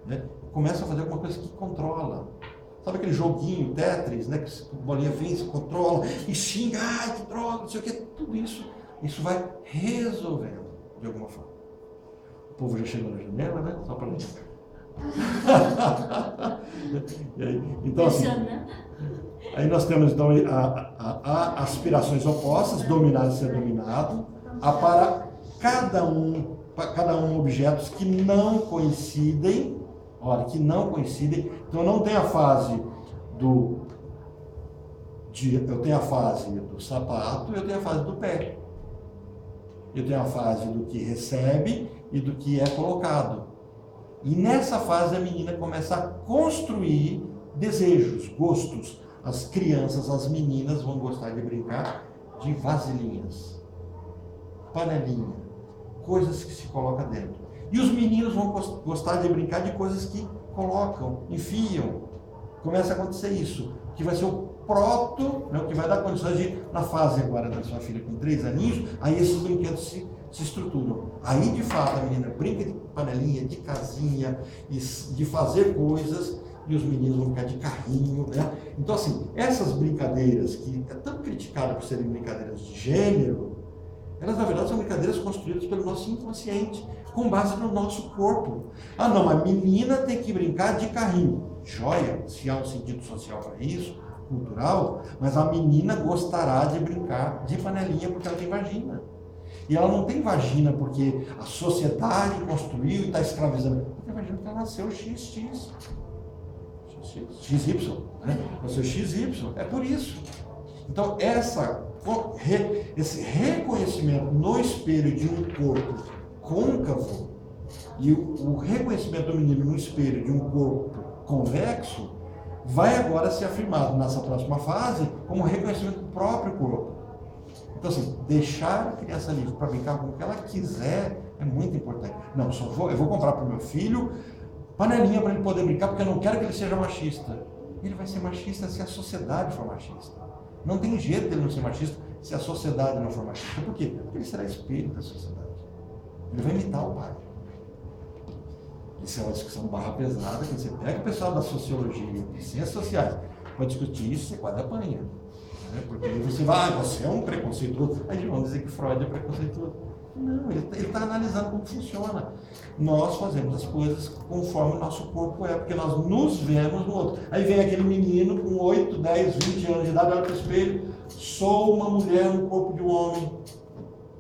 Né? Começa a fazer alguma coisa que controla. Sabe aquele joguinho, Tetris, né? Que a bolinha vem, se controla e xinga, ai que droga, não sei o que. Tudo isso vai resolvendo de alguma forma. O povo já chegou na janela, né? Só para gente. Então, assim, aí nós temos então a aspirações opostas, dominar e ser dominado, há para cada um objetos que não coincidem. Olha, que não coincidem. Então não tem a fase eu tenho a fase do sapato, eu tenho a fase do pé. Eu tenho a fase do que recebe e do que é colocado. E nessa fase a menina começa a construir desejos, gostos. As crianças, as meninas vão gostar de brincar de vasilhinhas, panelinha, coisas que se coloca dentro. E os meninos vão gostar de brincar de coisas que colocam, enfiam. Começa a acontecer isso, que vai ser o proto, né, o que vai dar condições de, na fase agora da sua filha com 3 aninhos, aí esses brinquedos se estruturam. Aí, de fato, a menina brinca de panelinha, de casinha, de fazer coisas, e os meninos vão brincar de carrinho, né? Então, assim, essas brincadeiras que é tão criticada por serem brincadeiras de gênero, elas, na verdade, são brincadeiras construídas pelo nosso inconsciente, com base no nosso corpo. Ah, não, a menina tem que brincar de carrinho. Joia, se há um sentido social para isso, cultural, mas a menina gostará de brincar de panelinha porque ela tem vagina. E ela não tem vagina porque a sociedade construiu e está escravizando. Ela tem vagina porque ela nasceu XY, né? Nasceu XY, é por isso. Então, esse reconhecimento no espelho de um corpo côncavo e o reconhecimento do menino no espelho de um corpo convexo vai agora ser afirmado nessa próxima fase como reconhecimento do próprio corpo. Então, assim, deixar a criança livre para brincar com o que ela quiser é muito importante. Não, eu vou comprar para o meu filho panelinha para ele poder brincar porque eu não quero que ele seja machista. Ele vai ser machista se a sociedade for machista. Não tem jeito dele não ser machista se a sociedade não for machista. Por quê? Porque ele será espelho da sociedade. Ele vai imitar o pai. Isso é uma discussão barra pesada, que você pega o pessoal da sociologia e ciências sociais para discutir isso, você quase apanha. Né? Porque você vai, você é um preconceituoso. Aí vão dizer que Freud é preconceituoso. Não, ele está analisando como funciona. Nós fazemos as coisas conforme o nosso corpo é, porque nós nos vemos no outro. Aí vem aquele menino com 8, 10, 20 anos de idade, olha para o espelho, sou uma mulher no corpo de um homem.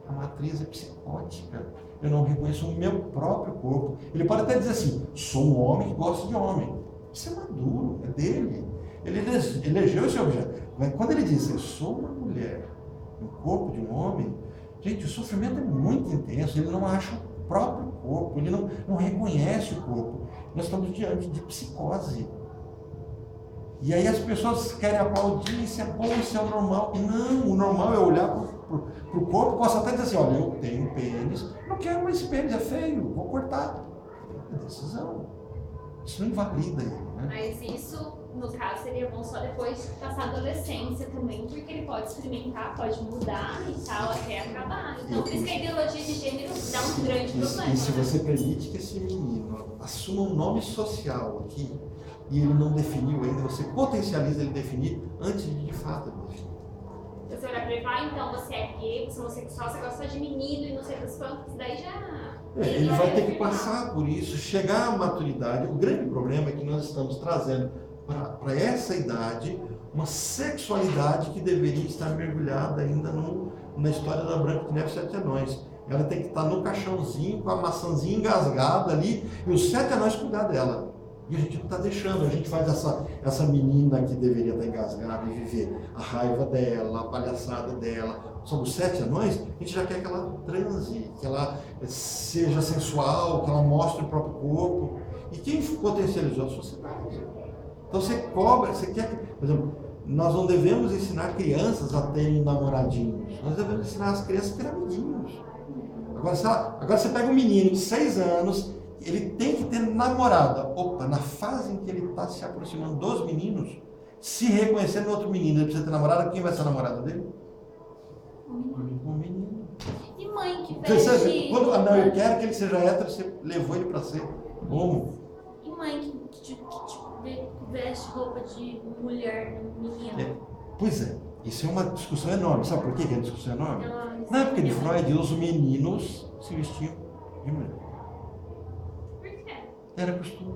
A matriz é psicótica. Eu não reconheço o meu próprio corpo. Ele pode até dizer assim, sou um homem que gosta de homem. Isso é maduro, é dele. Ele elegeu esse objeto. Mas quando ele diz, eu sou uma mulher no corpo de um homem, gente, o sofrimento é muito intenso. Ele não acha o próprio corpo, ele não reconhece o corpo. Nós estamos diante de psicose. E aí as pessoas querem aplaudir, isso é bom, isso é o normal. Não, o normal é olhar para o corpo, posso até dizer assim, olha, eu tenho pênis, não quero mais pênis, é feio, vou cortar. É decisão. Isso não invalida ele, né? Mas isso, no caso, seria bom só depois de passar a adolescência também, porque ele pode experimentar, pode mudar e tal, até acabar. Então, por isso que a ideologia de gênero dá um grande problema. E se você permite que esse menino assuma um nome social aqui, e ele não definiu ainda, você potencializa ele definir antes de fato ele definir. Você olhar pra ele e falar, então você é gay, você é homossexual, você gosta de menino e não sei das quantas, daí já... Ele vai ter que passar por isso, chegar à maturidade. O grande problema é que nós estamos trazendo para essa idade uma sexualidade que deveria estar mergulhada ainda na história da Branca de Neve e 7 Anões. Ela tem que estar no caixãozinho, com a maçãzinha engasgada ali, e os 7 anões cuidar dela. E a gente não está deixando, a gente faz essa menina que deveria estar engasgada e viver a raiva dela, a palhaçada dela. Sobre os 7 anões, a gente já quer que ela transe, que ela seja sensual, que ela mostre o próprio corpo. E quem potencializou a sociedade? Então você cobra, você quer que... Por exemplo, nós não devemos ensinar crianças a terem namoradinhos, nós devemos ensinar as crianças a terem amiguinhos. Agora você pega um menino de 6 anos, ele tem que ter namorada. Opa, na fase em que ele está se aproximando dos meninos, se reconhecendo outro menino, ele precisa ter namorada, quem vai ser a namorada dele? Um menino. E mãe que Você veste... não, eu quero que ele seja hétero, você levou ele para ser homo. E mãe que veste roupa de mulher, menina. Pois é, isso é uma discussão enorme. Sabe por que é uma discussão enorme? Ela- Na época de Freud, os meninos se vestiam de mulher. Por quê? Era costume.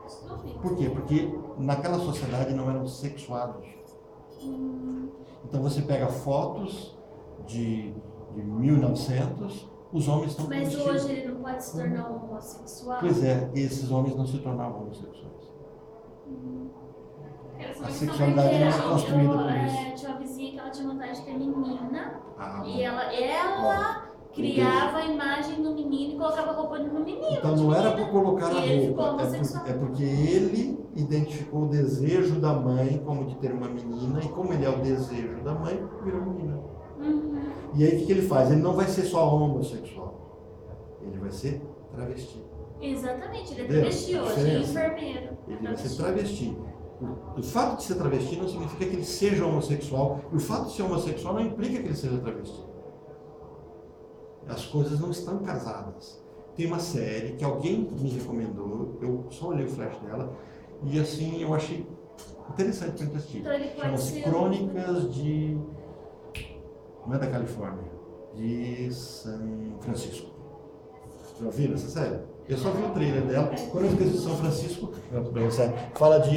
Costume. Por quê? Porque naquela sociedade não eram sexuados. Então você pega fotos de 1900, os homens estão com Mas vestido. hoje ele não pode se tornar homossexual? Pois é, esses homens não se tornavam homossexuais. Elas A são sexualidade não é construída por isso. Tinha uma vizinha que ela tinha vontade de ter menina. Ah, E ela criava a imagem do menino e colocava a roupa no menino. então não era por colocar E a ele ficou roupa, homossexual. é porque ele identificou o desejo da mãe como de ter uma menina, e como ele é o desejo da mãe, virou menina. Uhum. E aí o que ele faz? Ele não vai ser só homossexual, ele vai ser travesti. Exatamente, ele é Entendeu? travesti A hoje, diferença. enfermeiro. Ele vai ser travesti. O fato de ser travesti não significa que ele seja homossexual. E o fato de ser homossexual não implica que ele seja travesti. As coisas não estão casadas. Tem uma série que alguém me recomendou, eu só olhei o flash dela, e assim eu achei interessante para assistir. Então ele pode Chama-se ser Crônicas de... Não é da Califórnia, de São Francisco. Já ouviram essa série? Eu só vi o trailer dela. Quando eu fiz de São Francisco, fala de